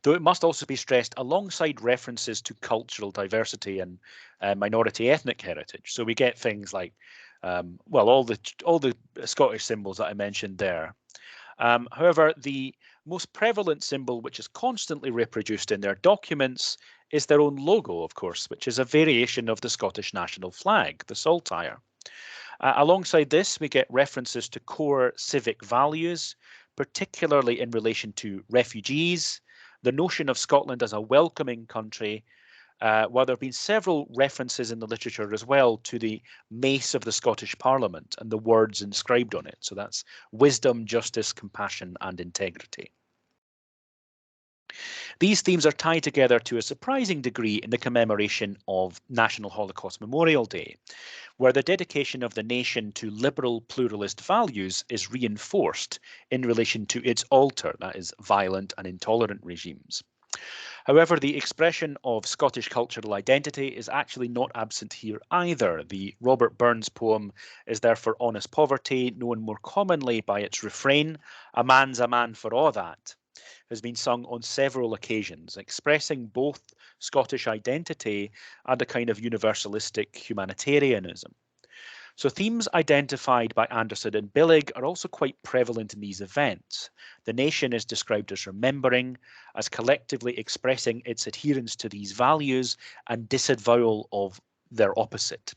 Though it must also be stressed alongside references to cultural diversity and minority ethnic heritage. So we get things like, well, all the Scottish symbols that I mentioned there. However, the most prevalent symbol which is constantly reproduced in their documents is their own logo, of course, which is a variation of the Scottish national flag, the saltire. Alongside this, we get references to core civic values, particularly in relation to refugees, the notion of Scotland as a welcoming country, while there have been several references in the literature as well to the mace of the Scottish Parliament and the words inscribed on it. So that's wisdom, justice, compassion, and integrity. These themes are tied together to a surprising degree in the commemoration of National Holocaust Memorial Day, where the dedication of the nation to liberal pluralist values is reinforced in relation to its altar, that is, violent and intolerant regimes. However, the expression of Scottish cultural identity is actually not absent here either. The Robert Burns poem Is There for Honest Poverty, known more commonly by its refrain, A man's a man for a' that, has been sung on several occasions, expressing both Scottish identity and a kind of universalistic humanitarianism. So themes identified by Anderson and Billig are also quite prevalent in these events. The nation is described as remembering, as collectively expressing its adherence to these values and disavowal of their opposite.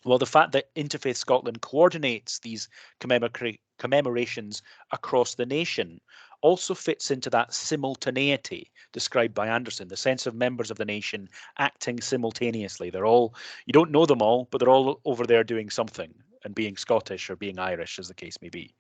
Well, the fact that Interfaith Scotland coordinates these commemorations across the nation also fits into that simultaneity described by Anderson, the sense of members of the nation acting simultaneously. They're all, you don't know them all, but they're all over there doing something and being Scottish or being Irish, as the case may be.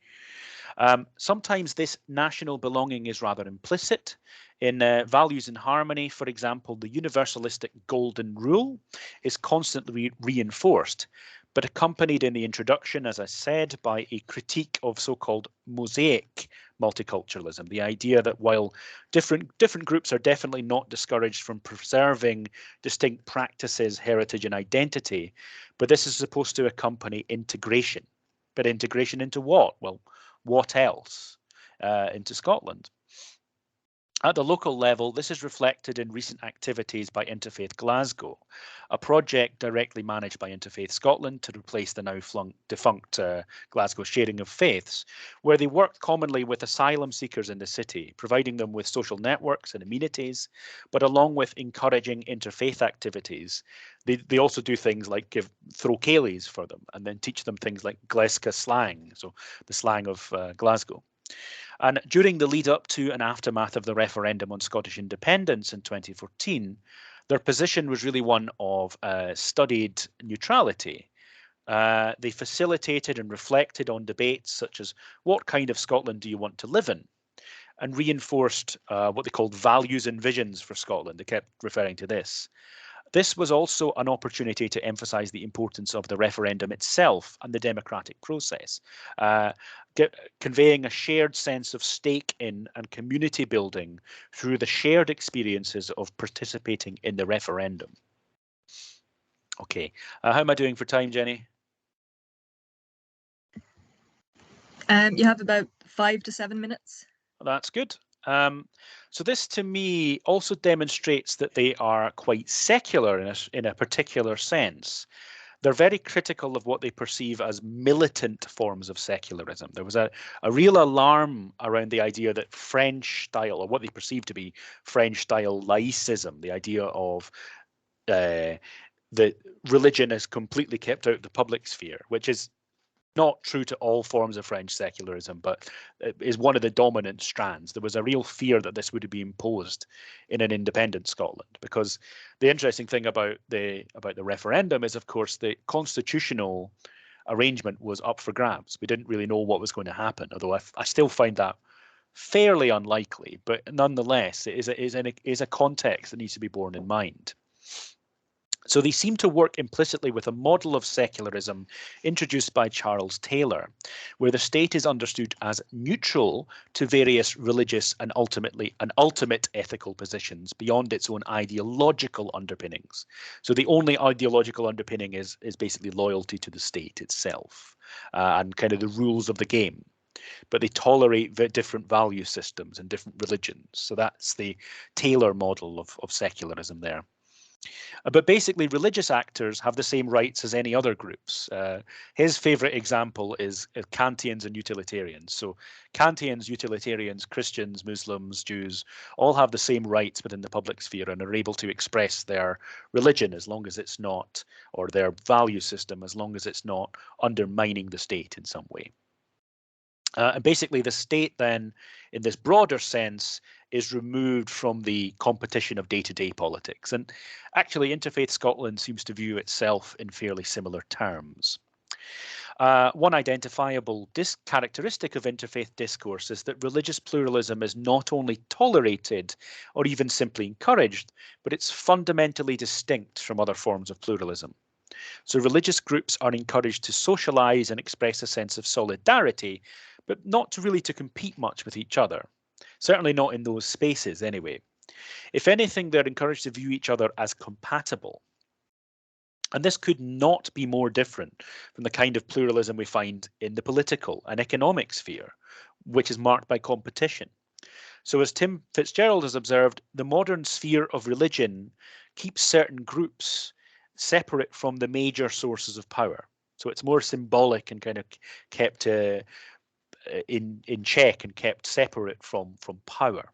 Sometimes this national belonging is rather implicit. In Values in Harmony, for example, the universalistic golden rule is constantly reinforced, but accompanied in the introduction, as I said, by a critique of so-called mosaic multiculturalism, the idea that while different groups are definitely not discouraged from preserving distinct practices, heritage and identity, but this is supposed to accompany integration. But integration into what? Well, what else into Scotland? At the local level, this is reflected in recent activities by Interfaith Glasgow, a project directly managed by Interfaith Scotland to replace the now defunct Glasgow Sharing of Faiths, where they work commonly with asylum seekers in the city, providing them with social networks and amenities, but along with encouraging interfaith activities. They also do things like throw ceilidhs for them and then teach them things like Gleska slang, so the slang of Glasgow. And during the lead up to and aftermath of the referendum on Scottish independence in 2014, their position was really one of studied neutrality. They facilitated and reflected on debates such as what kind of Scotland do you want to live in, and reinforced what they called values and visions for Scotland. They kept referring to this. This was also an opportunity to emphasise the importance of the referendum itself and the democratic process, conveying a shared sense of stake in and community building through the shared experiences of participating in the referendum. Okay, how am I doing for time, Jenny? You have about 5 to 7 minutes. That's good. So this to me also demonstrates that they are quite secular in a particular sense. They're very critical of what they perceive as militant forms of secularism. There was a real alarm around the idea that French style, or what they perceive to be French style laicism, the idea of the religion is completely kept out of the public sphere, which is Not true to all forms of French secularism, but it is one of the dominant strands. There was a real fear that this would be imposed in an independent Scotland, because the interesting thing about the referendum is, of course, the constitutional arrangement was up for grabs. We didn't really know what was going to happen, although I still find that fairly unlikely. But nonetheless, it is a context that needs to be borne in mind. So they seem to work implicitly with a model of secularism introduced by Charles Taylor, where the state is understood as neutral to various religious and ultimate ethical positions beyond its own ideological underpinnings. So the only ideological underpinning is basically loyalty to the state itself and kind of the rules of the game. But they tolerate different value systems and different religions. So that's the Taylor model of secularism there. But basically, religious actors have the same rights as any other groups. His favourite example is Kantians and utilitarians. So Kantians, utilitarians, Christians, Muslims, Jews all have the same rights within the public sphere and are able to express their religion as long as it's not, or their value system as long as it's not undermining the state in some way. And basically, the state then, in this broader sense, is removed from the competition of day-to-day politics. And actually, Interfaith Scotland seems to view itself in fairly similar terms. One identifiable characteristic of interfaith discourse is that religious pluralism is not only tolerated or even simply encouraged, but it's fundamentally distinct from other forms of pluralism. So religious groups are encouraged to socialise and express a sense of solidarity, but not really to compete much with each other. Certainly not in those spaces anyway. If anything, they're encouraged to view each other as compatible. And this could not be more different from the kind of pluralism we find in the political and economic sphere, which is marked by competition. So as Tim Fitzgerald has observed, the modern sphere of religion keeps certain groups separate from the major sources of power. So it's more symbolic and kind of kept in check and kept separate from power.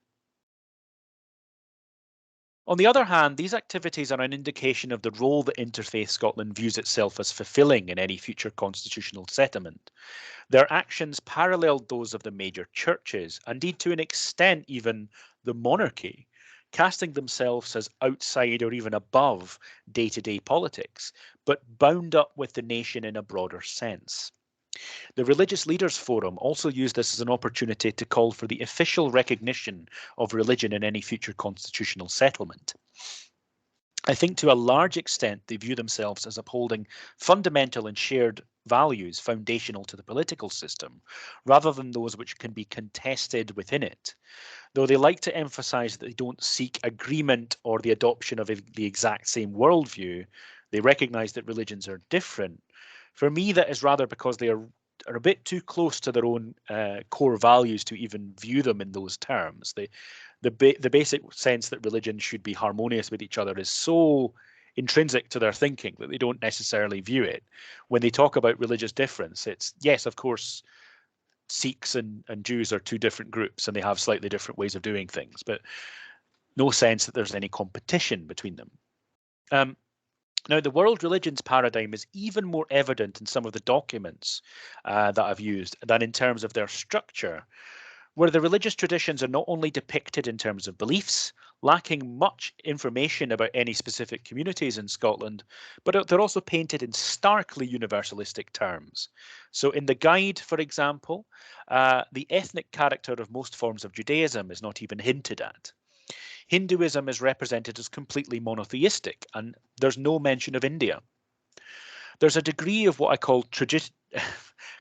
On the other hand, these activities are an indication of the role that Interfaith Scotland views itself as fulfilling in any future constitutional settlement. Their actions paralleled those of the major churches, indeed to an extent even the monarchy, casting themselves as outside or even above day-to-day politics, but bound up with the nation in a broader sense. The Religious Leaders Forum also used this as an opportunity to call for the official recognition of religion in any future constitutional settlement. I think to a large extent they view themselves as upholding fundamental and shared values foundational to the political system, rather than those which can be contested within it. Though they like to emphasise that they don't seek agreement or the adoption of the exact same worldview, they recognise that religions are different. For me, that is rather because they are a bit too close to their own core values to even view them in those terms. The basic sense that religion should be harmonious with each other is so intrinsic to their thinking that they don't necessarily view it. When they talk about religious difference, it's, yes, of course, Sikhs and Jews are two different groups and they have slightly different ways of doing things, but no sense that there's any competition between them. Now, the world religions paradigm is even more evident in some of the documents that I've used than in terms of their structure, where the religious traditions are not only depicted in terms of beliefs, lacking much information about any specific communities in Scotland, but they're also painted in starkly universalistic terms. So in the guide, for example, the ethnic character of most forms of Judaism is not even hinted at. Hinduism is represented as completely monotheistic, and there's no mention of India. There's a degree of what I call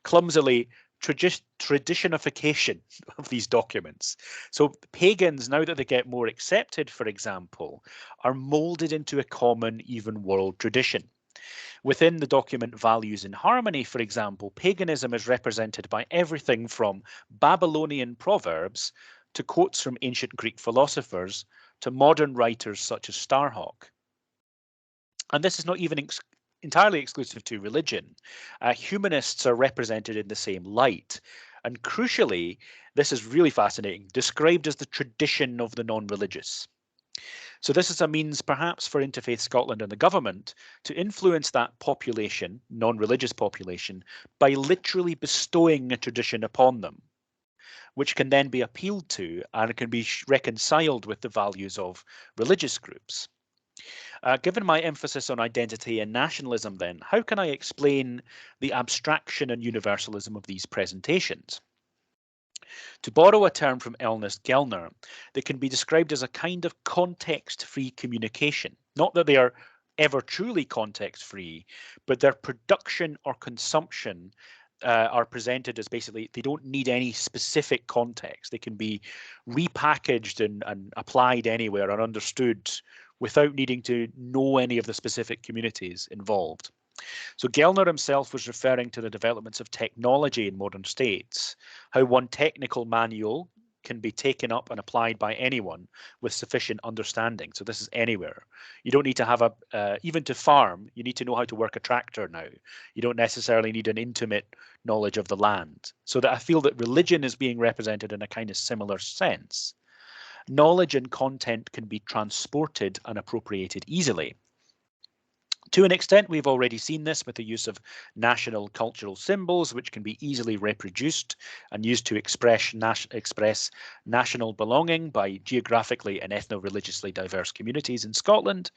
clumsily traditionification of these documents. So pagans, now that they get more accepted, for example, are moulded into a common, even world tradition. Within the document Values in Harmony, for example, paganism is represented by everything from Babylonian proverbs to quotes from ancient Greek philosophers to modern writers such as Starhawk. And this is not even entirely exclusive to religion. Humanists are represented in the same light. And crucially, this is really fascinating, described as the tradition of the non-religious. So this is a means perhaps for Interfaith Scotland and the government to influence that population, non-religious population, by literally bestowing a tradition upon them, which can then be appealed to and can be reconciled with the values of religious groups. Given my emphasis on identity and nationalism then, how can I explain the abstraction and universalism of these presentations? To borrow a term from Ernest Gellner, they can be described as a kind of context-free communication. Not that they are ever truly context-free, but their production or consumption are presented as basically they don't need any specific context. They can be repackaged and applied anywhere and understood without needing to know any of the specific communities involved. So Gellner himself was referring to the developments of technology in modern states, how one technical manual can be taken up and applied by anyone with sufficient understanding. So this is anywhere. You don't need to have even to farm, you need to know how to work a tractor now. You don't necessarily need an intimate knowledge of the land. So that I feel that religion is being represented in a kind of similar sense. Knowledge and content can be transported and appropriated easily. To an extent, we've already seen this with the use of national cultural symbols, which can be easily reproduced and used to express national belonging by geographically and ethno-religiously diverse communities in Scotland.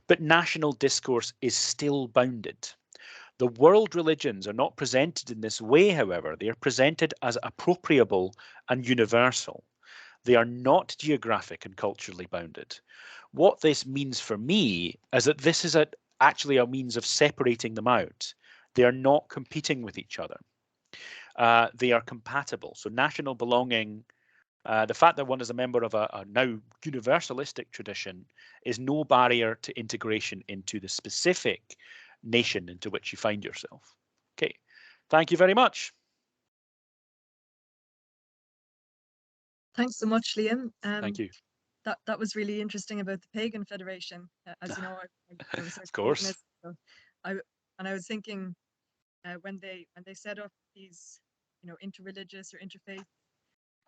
But national discourse is still bounded. The world religions are not presented in this way, however. They are presented as appropriable and universal. They are not geographic and culturally bounded. What this means for me is that this is actually a means of separating them out. They are not competing with each other. They are compatible. So national belonging, the fact that one is a member of a now universalistic tradition is no barrier to integration into the specific nation into which you find yourself. Okay, thank you very much. Thanks so much, Liam. Thank you. That was really interesting about the Pagan Federation. As you know, I was of course. So I was thinking when they set up these, interreligious or interfaith,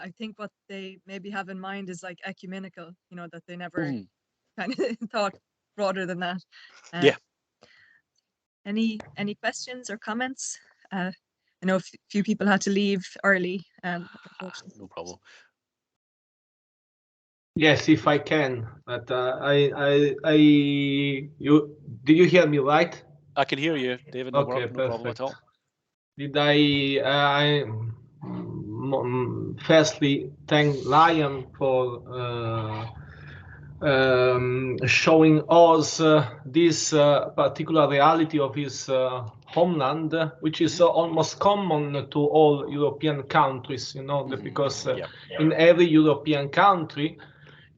I think what they maybe have in mind is like ecumenical, that they never kind of thought broader than that. Yeah. Any questions or comments? I know a few people had to leave early. No problem. Yes, if I can, but do you hear me right? I can hear you, David. No problem at all. Did I firstly thank Liam for showing us this particular reality of his homeland, which is almost common to all European countries, because in every European country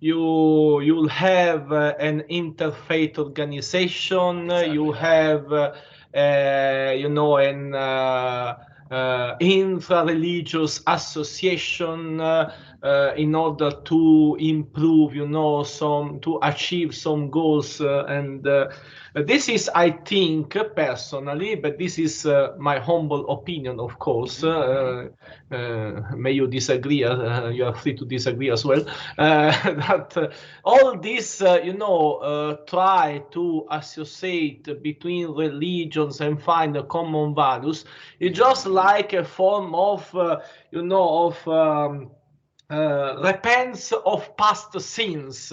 you will have an interfaith organization. Exactly. You have an intra-religious association in order to improve, to achieve some goals. And this is, I think, personally, but this is my humble opinion, of course. May you disagree, you are free to disagree as well, that all this, try to associate between religions and find common values, it's just like a form of, repents of past sins.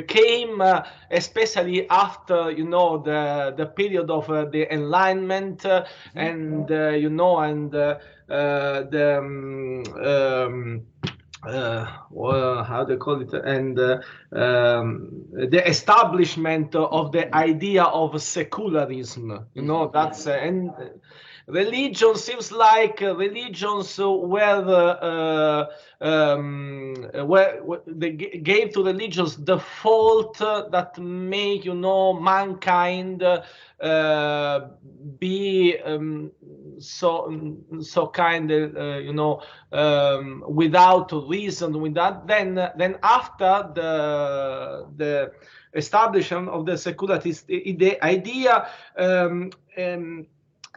Came especially after the period of the Enlightenment and how they call it, and the establishment of the idea of secularism. That's and religion seems like religions where they gave to religions the fault that make mankind be so kind without reason. With that, then after the establishment of the secularist, the idea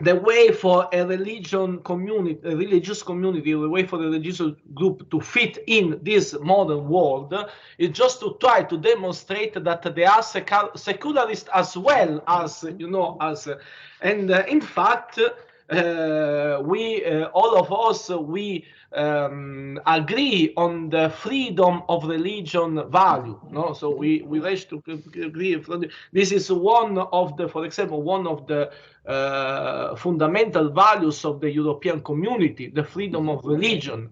the way for a religion community, a religious community, the way for a religious group to fit in this modern world is just to try to demonstrate that they are secularist as well as, and in fact, we all of us we agree on the freedom of religion value. No, so we wish to agree. This is one of the, for example, one of the fundamental values of the European community, the freedom of religion.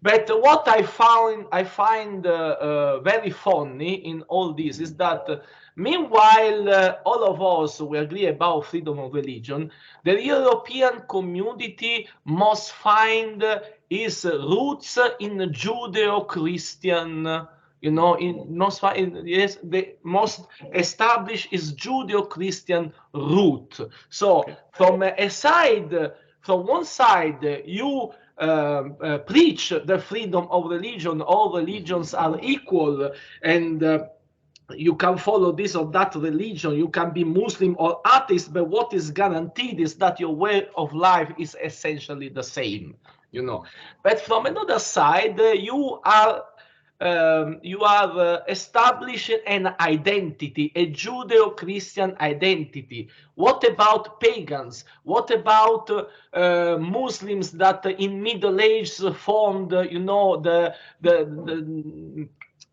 But what I find very funny in all this is that meanwhile all of us we agree about freedom of religion, the European community must find its roots in Judeo-Christian. Yes, they must establish its Judeo-Christian root. So from one side, you preach the freedom of religion. All religions are equal, and you can follow this or that religion. You can be Muslim or atheist, but what is guaranteed is that your way of life is essentially the same. But from another side, you are establishing an identity, a Judeo-Christian identity. What about pagans? What about Muslims that in Middle Age formed,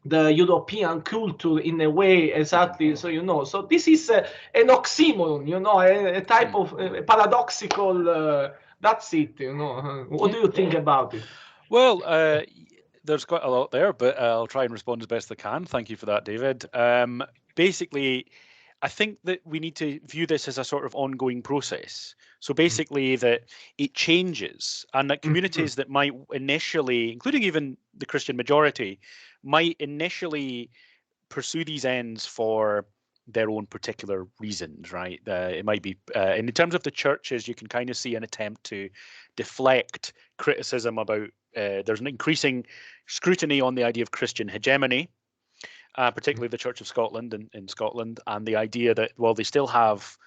the European culture in a way exactly? So so this is an oxymoron, a type of paradoxical. That's it. What do you think about it? Well, there's quite a lot there, but I'll try and respond as best I can. Thank you for that, David. Basically, I think that we need to view this as a sort of ongoing process. So basically that it changes, and that communities that might initially, including even the Christian majority, might initially pursue these ends for their own particular reasons, right? It might be, in terms of the churches, you can kind of see an attempt to deflect criticism about, there's an increasing scrutiny on the idea of Christian hegemony, particularly the Church of Scotland in Scotland, and the idea that, well, they still have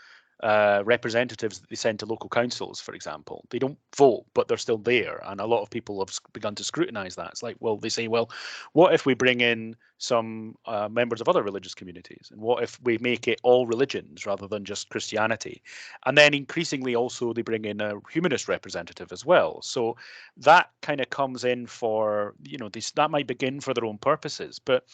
representatives that they send to local councils, for example. They don't vote, but they're still there. And a lot of people have begun to scrutinize that. It's like, well, they say, well, what if we bring in some members of other religious communities? And what if we make it all religions rather than just Christianity? And then increasingly also they bring in a humanist representative as well. So that kind of comes in for, that might begin for their own purposes. But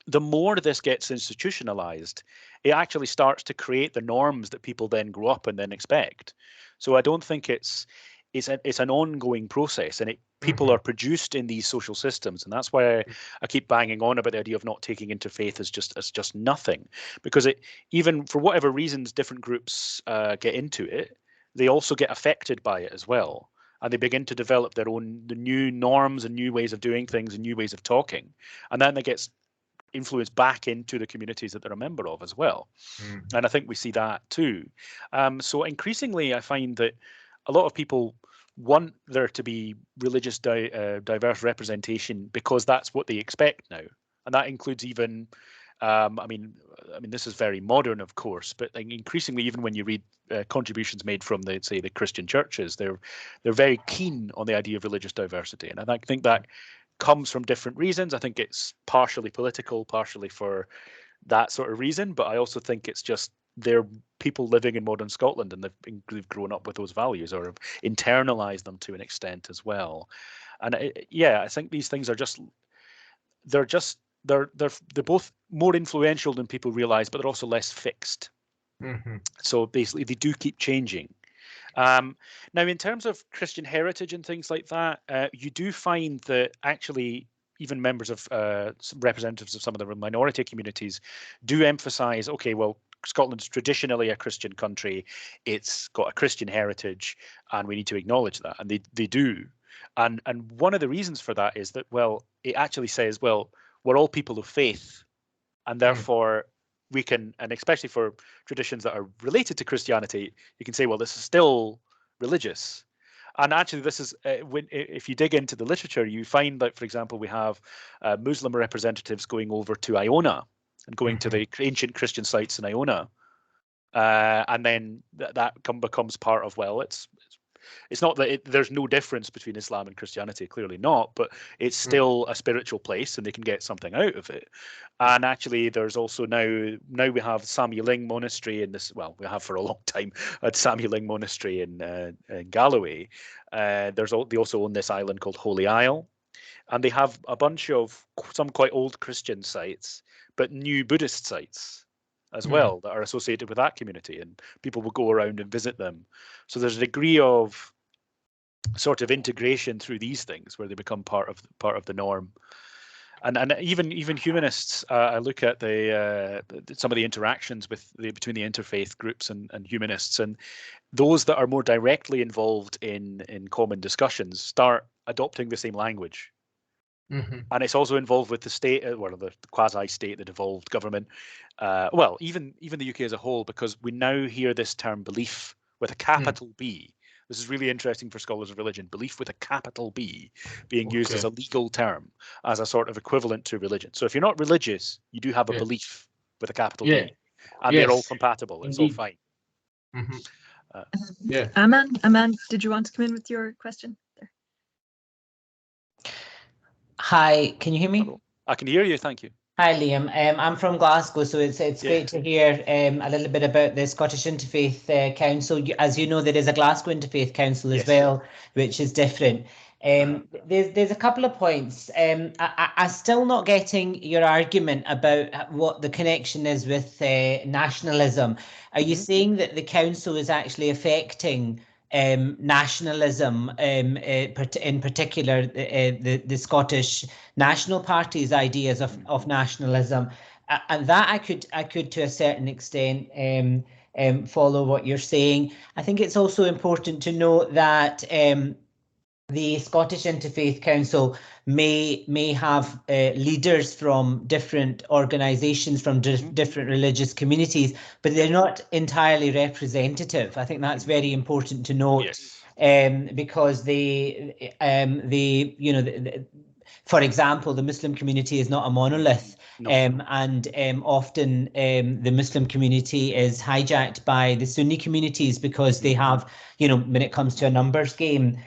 the more this gets institutionalized, it actually starts to create the norms that people then grow up and then expect. So I don't think it's an ongoing process, and people are produced in these social systems, and that's why I keep banging on about the idea of not taking interfaith as just nothing, because even for whatever reasons different groups get into it, they also get affected by it as well. And they begin to develop the new norms and new ways of doing things and new ways of talking, and then it gets influence back into the communities that they're a member of as well. And I think we see that too. So increasingly, I find that a lot of people want there to be religious diverse representation because that's what they expect now. And that includes even, I mean, this is very modern, of course, but increasingly, even when you read contributions made from the Christian churches, they're very keen on the idea of religious diversity. And I think that comes from different reasons. I think it's partially political, partially for that sort of reason, but I also think it's just they're people living in modern Scotland, and they've grown up with those values or have internalized them to an extent as well. And I think these things are they're both more influential than people realize, but they're also less fixed. So basically, they do keep changing. Now, in terms of Christian heritage and things like that, you do find that actually even members of representatives of some of the minority communities do emphasize, okay, well, Scotland's traditionally a Christian country. It's got a Christian heritage, and we need to acknowledge that. And they do. And one of the reasons for that is that, well, it actually says, well, we're all people of faith, and therefore we can, and especially for traditions that are related to Christianity, you can say, well, this is still religious. And actually, this is if you dig into the literature, you find that, for example, we have Muslim representatives going over to Iona and going to the ancient Christian sites in Iona. and then that becomes part of, well, it's not that there's no difference between Islam and Christianity, clearly not, but it's still a spiritual place and they can get something out of it. And actually, there's also now we have Samueling Monastery in this, well, we have for a long time at Samueling Monastery in Galloway. They also own this island called Holy Isle, and they have a bunch of some quite old Christian sites, but new Buddhist sites as well that are associated with that community, and people will go around and visit them. So there's a degree of sort of integration through these things where they become part of the norm. And even humanists, I look at some of the interactions between the interfaith groups and humanists, and those that are more directly involved in common discussions start adopting the same language. And it's also involved with the state, well, the quasi-state, the devolved government. Well, even the UK as a whole, because we now hear this term belief with a capital B. This is really interesting for scholars of religion. Belief with a capital B being used as a legal term, as a sort of equivalent to religion. So if you're not religious, you do have a belief with a capital B, and they're all compatible. It's all fine. Aman, did you want to come in with your question there? Hi, can you hear me? I can hear you, thank you. Hi, Liam. I'm from Glasgow, so it's great to hear a little bit about the Scottish Interfaith Council. As you know, there is a Glasgow Interfaith Council as well, which is different. There's a couple of points. I'm still not getting your argument about what the connection is with nationalism. Are you saying that the council is actually affecting nationalism, in particular the Scottish National Party's ideas of nationalism, and that I could to a certain extent follow what you're saying. I think it's also important to note that the Scottish Interfaith Council may have leaders from different organisations, from different religious communities, but they're not entirely representative. I think that's very important to note, because for example, the Muslim community is not a monolith. And often the Muslim community is hijacked by the Sunni communities because they have, when it comes to a numbers game.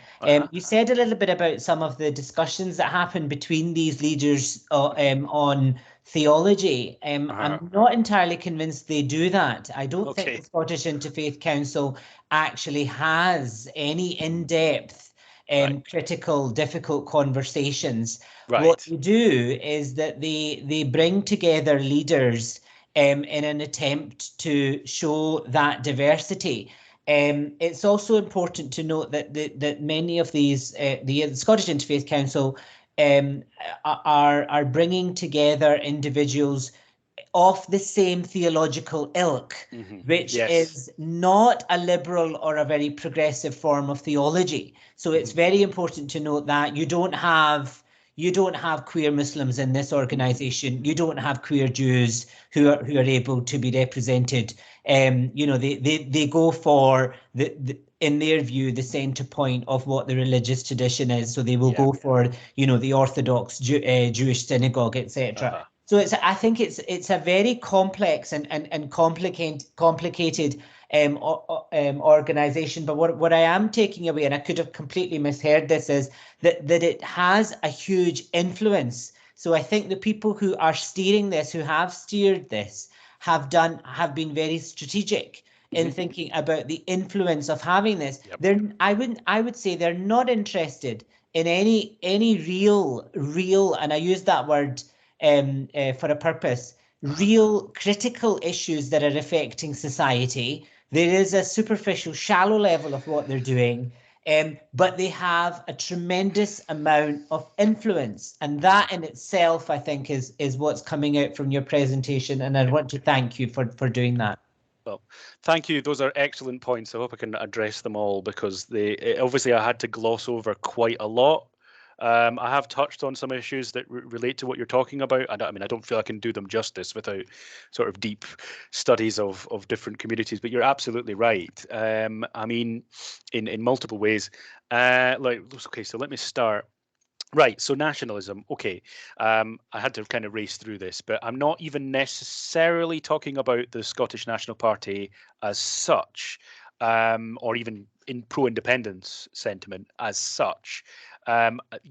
You said a little bit about some of the discussions that happen between these leaders on theology. I'm not entirely convinced they do that. I don't think the Scottish Interfaith Council actually has any in-depth critical, difficult conversations. What they do is that they bring together leaders in an attempt to show that diversity. It's also important to note that many of these, the Scottish Interfaith Council are bringing together individuals of the same theological ilk, which is not a liberal or a very progressive form of theology. So it's very important to note that you don't have queer Muslims in this organization. You don't have queer Jews who are able to be represented. They go for in their view, the centre point of what the religious tradition is. So they will go for, the Orthodox Jewish synagogue, etc. So I think it's a very complex and complicated organization. But what I am taking away, and I could have completely misheard this, is that it has a huge influence. So I think the people who are steering this, who have steered this, have been very strategic in thinking about the influence of having this. I would say they're not interested in any real, and I use that word for a purpose, real critical issues that are affecting society. There is a superficial, shallow level of what they're doing, but they have a tremendous amount of influence, and that in itself, I think, is what's coming out from your presentation, and I want to thank you for doing that. Well, thank you. Those are excellent points. I hope I can address them all, because obviously I had to gloss over quite a lot. I have touched on some issues that relate to what you're talking about. I don't feel I can do them justice without sort of deep studies of different communities, but you're absolutely right. In multiple ways. So let me start. Right, so nationalism, okay. I had to kind of race through this, but I'm not even necessarily talking about the Scottish National Party as such, or even in pro-independence sentiment as such.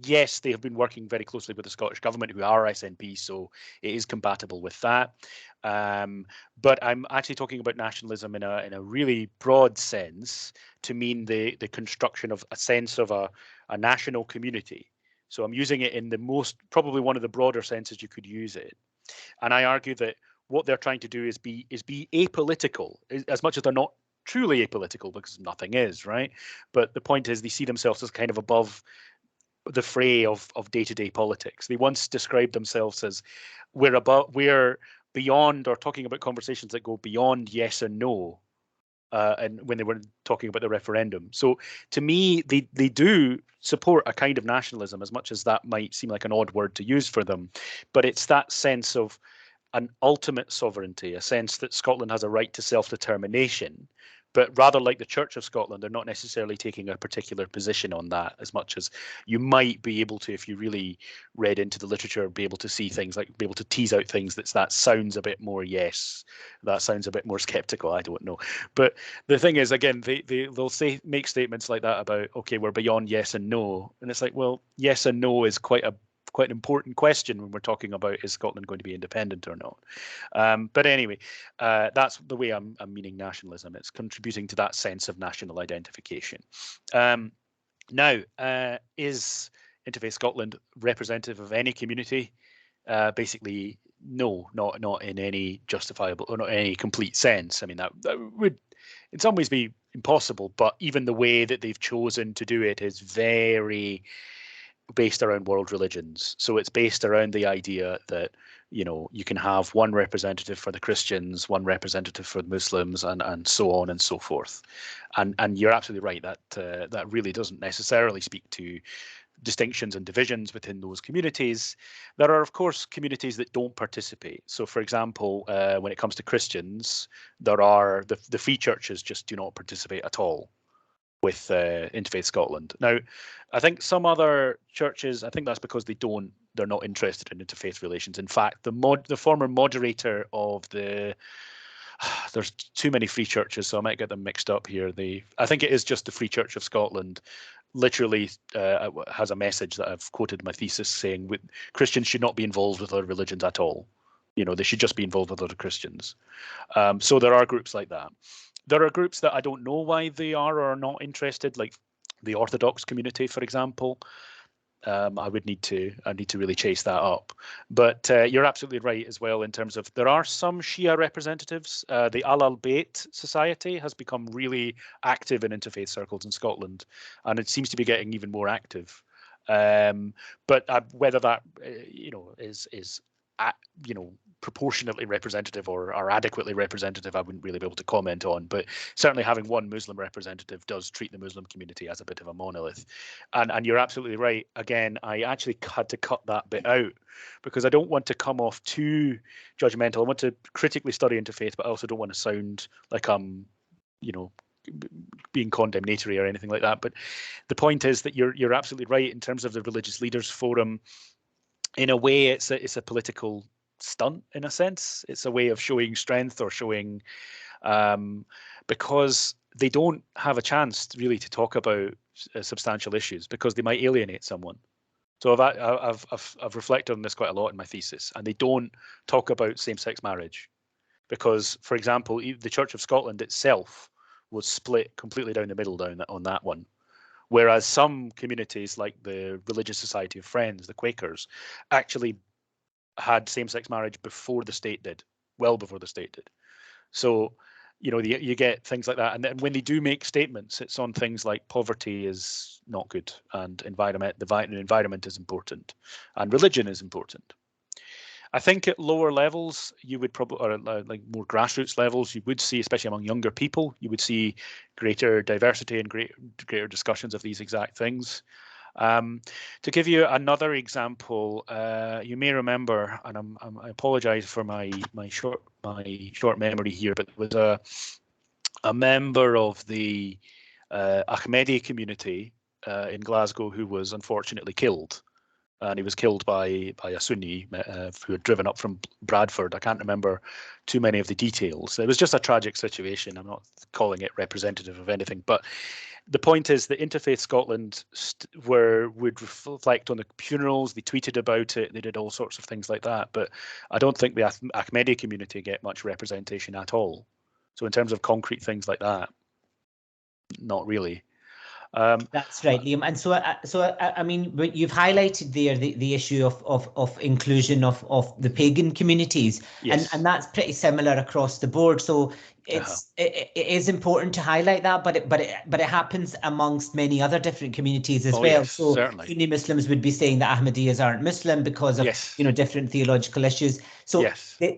Yes, they have been working very closely with the Scottish Government, who are SNP, so it is compatible with that. But I'm actually talking about nationalism in a really broad sense, to mean the construction of a sense of a national community. So I'm using it in the most, probably one of the broader senses you could use it. And I argue that what they're trying to do is be apolitical, as much as they're not truly apolitical, because nothing is, right? But the point is they see themselves as kind of above the fray of day-to-day politics. They once described themselves as we're beyond, or talking about conversations that go beyond yes and no. And when they were talking about the referendum. So to me, they do support a kind of nationalism, as much as that might seem like an odd word to use for them. But it's that sense of an ultimate sovereignty, a sense that Scotland has a right to self-determination. But rather like the Church of Scotland, they're not necessarily taking a particular position on that, as much as you might be able to, if you really read into the literature, be able to see things, like be able to tease out things that sounds a bit more yes, that sounds a bit more skeptical, I don't know. But the thing is, again, they'll make statements like that about, okay, we're beyond yes and no. And it's like, well, yes and no is quite an important question when we're talking about, is Scotland going to be independent or not? But anyway, that's the way I'm meaning nationalism. It's contributing to that sense of national identification. Now, is Interfaith Scotland representative of any community? Basically, no, not in any justifiable, or not in any complete sense. I mean, that would in some ways be impossible, but even the way that they've chosen to do it is very based around world religions. So it's based around the idea that, you know, you can have one representative for the Christians, one representative for the Muslims, and so on and so forth. And you're absolutely right that that really doesn't necessarily speak to distinctions and divisions within those communities. There are, of course, communities that don't participate. So, for example, when it comes to Christians, there are the free churches just do not participate at all with Interfaith Scotland. Now, I think some other churches, I think that's because they're not interested in interfaith relations. In fact, the former moderator of there's too many free churches, so I might get them mixed up here. I think it is just the Free Church of Scotland, literally has a message that I've quoted in my thesis saying Christians should not be involved with other religions at all. You know, they should just be involved with other Christians. So there are groups like that. There are groups that I don't know why they are or are not interested, like the Orthodox community, for example. I need to really chase that up. But you're absolutely right as well in terms of there are some Shia representatives. The Al Bayt Society has become really active in interfaith circles in Scotland, and it seems to be getting even more active. But whether that is proportionately representative or adequately representative, I wouldn't really be able to comment on. But certainly having one Muslim representative does treat the Muslim community as a bit of a monolith. And you're absolutely right. Again, I actually had to cut that bit out because I don't want to come off too judgmental. I want to critically study interfaith, but I also don't want to sound like I'm, being condemnatory or anything like that. But the point is that you're absolutely right in terms of the Religious Leaders Forum. In a way, it's a political stunt, in a sense. It's a way of showing strength or showing, because they don't have a chance really to talk about substantial issues because they might alienate someone. So I've reflected on this quite a lot in my thesis, and they don't talk about same-sex marriage because, for example, the Church of Scotland itself was split completely down the middle on that one. Whereas some communities like the Religious Society of Friends, the Quakers, actually had same-sex marriage before the state did, well before the state did. So, you get things like that. And then when they do make statements, it's on things like poverty is not good and the environment is important and religion is important. I think at lower levels, you would probably, or like more grassroots levels, you would see, especially among younger people, you would see greater diversity and greater discussions of these exact things. To give you another example, you may remember, and I apologise for my short memory here, but there was a member of the Ahmadi community in Glasgow who was unfortunately killed and he was killed by a Sunni who had driven up from Bradford. I can't remember too many of the details. It was just a tragic situation. I'm not calling it representative of anything, but the point is that Interfaith Scotland would reflect on the funerals. They tweeted about it. They did all sorts of things like that. But I don't think the Ahmadi community get much representation at all. So in terms of concrete things like that, not really. That's right, Liam. And so, I mean, you've highlighted there the issue of inclusion of the pagan communities, yes. and that's pretty similar across the board. So it is important to highlight that, but it happens amongst many other different communities as well. Yes, so certainly. Sunni Muslims would be saying that Ahmadiyas aren't Muslim because of different theological issues. So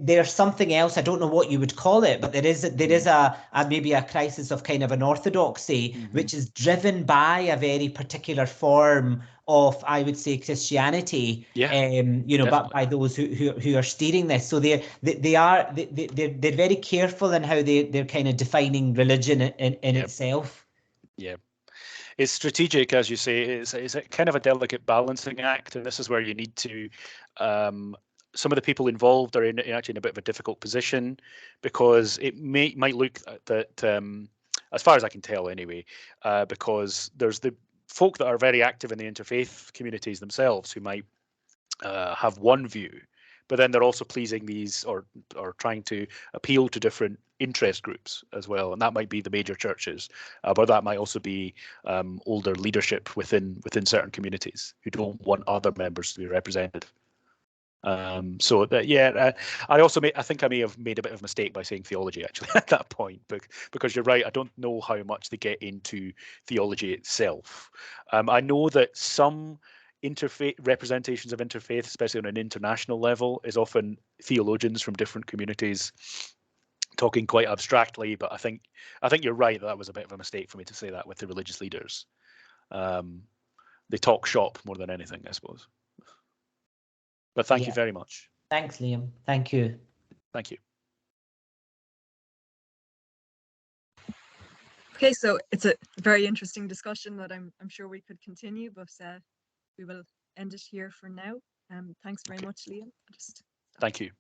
there's something else. I don't know what you would call it, but there is a maybe a crisis of kind of an orthodoxy, which is driven by a very particular form of, I would say, Christianity, but by those who are steering this. So they're very careful in how they're kind of defining religion in itself. Yeah. It's strategic, as you say. It's a kind of a delicate balancing act, and this is where you need to. Some of the people involved are actually in a bit of a difficult position, because it might look that, as far as I can tell, anyway, because there's the folk that are very active in the interfaith communities themselves who might have one view, but then they're also pleasing these or trying to appeal to different interest groups as well, and that might be the major churches, but that might also be older leadership within certain communities who don't want other members to be represented. So that I think I may have made a bit of a mistake by saying theology actually at that point, because you're right. I don't know how much they get into theology itself. I know that some interfaith representations of interfaith, especially on an international level, is often theologians from different communities talking quite abstractly. But I think you're right that was a bit of a mistake for me to say that with the religious leaders. They talk shop more than anything, I suppose. But thank you very much. Thanks, Liam. Thank you. Thank you. Okay, so it's a very interesting discussion that I'm sure we could continue, but we will end it here for now. Thanks very much, Liam. Thank you.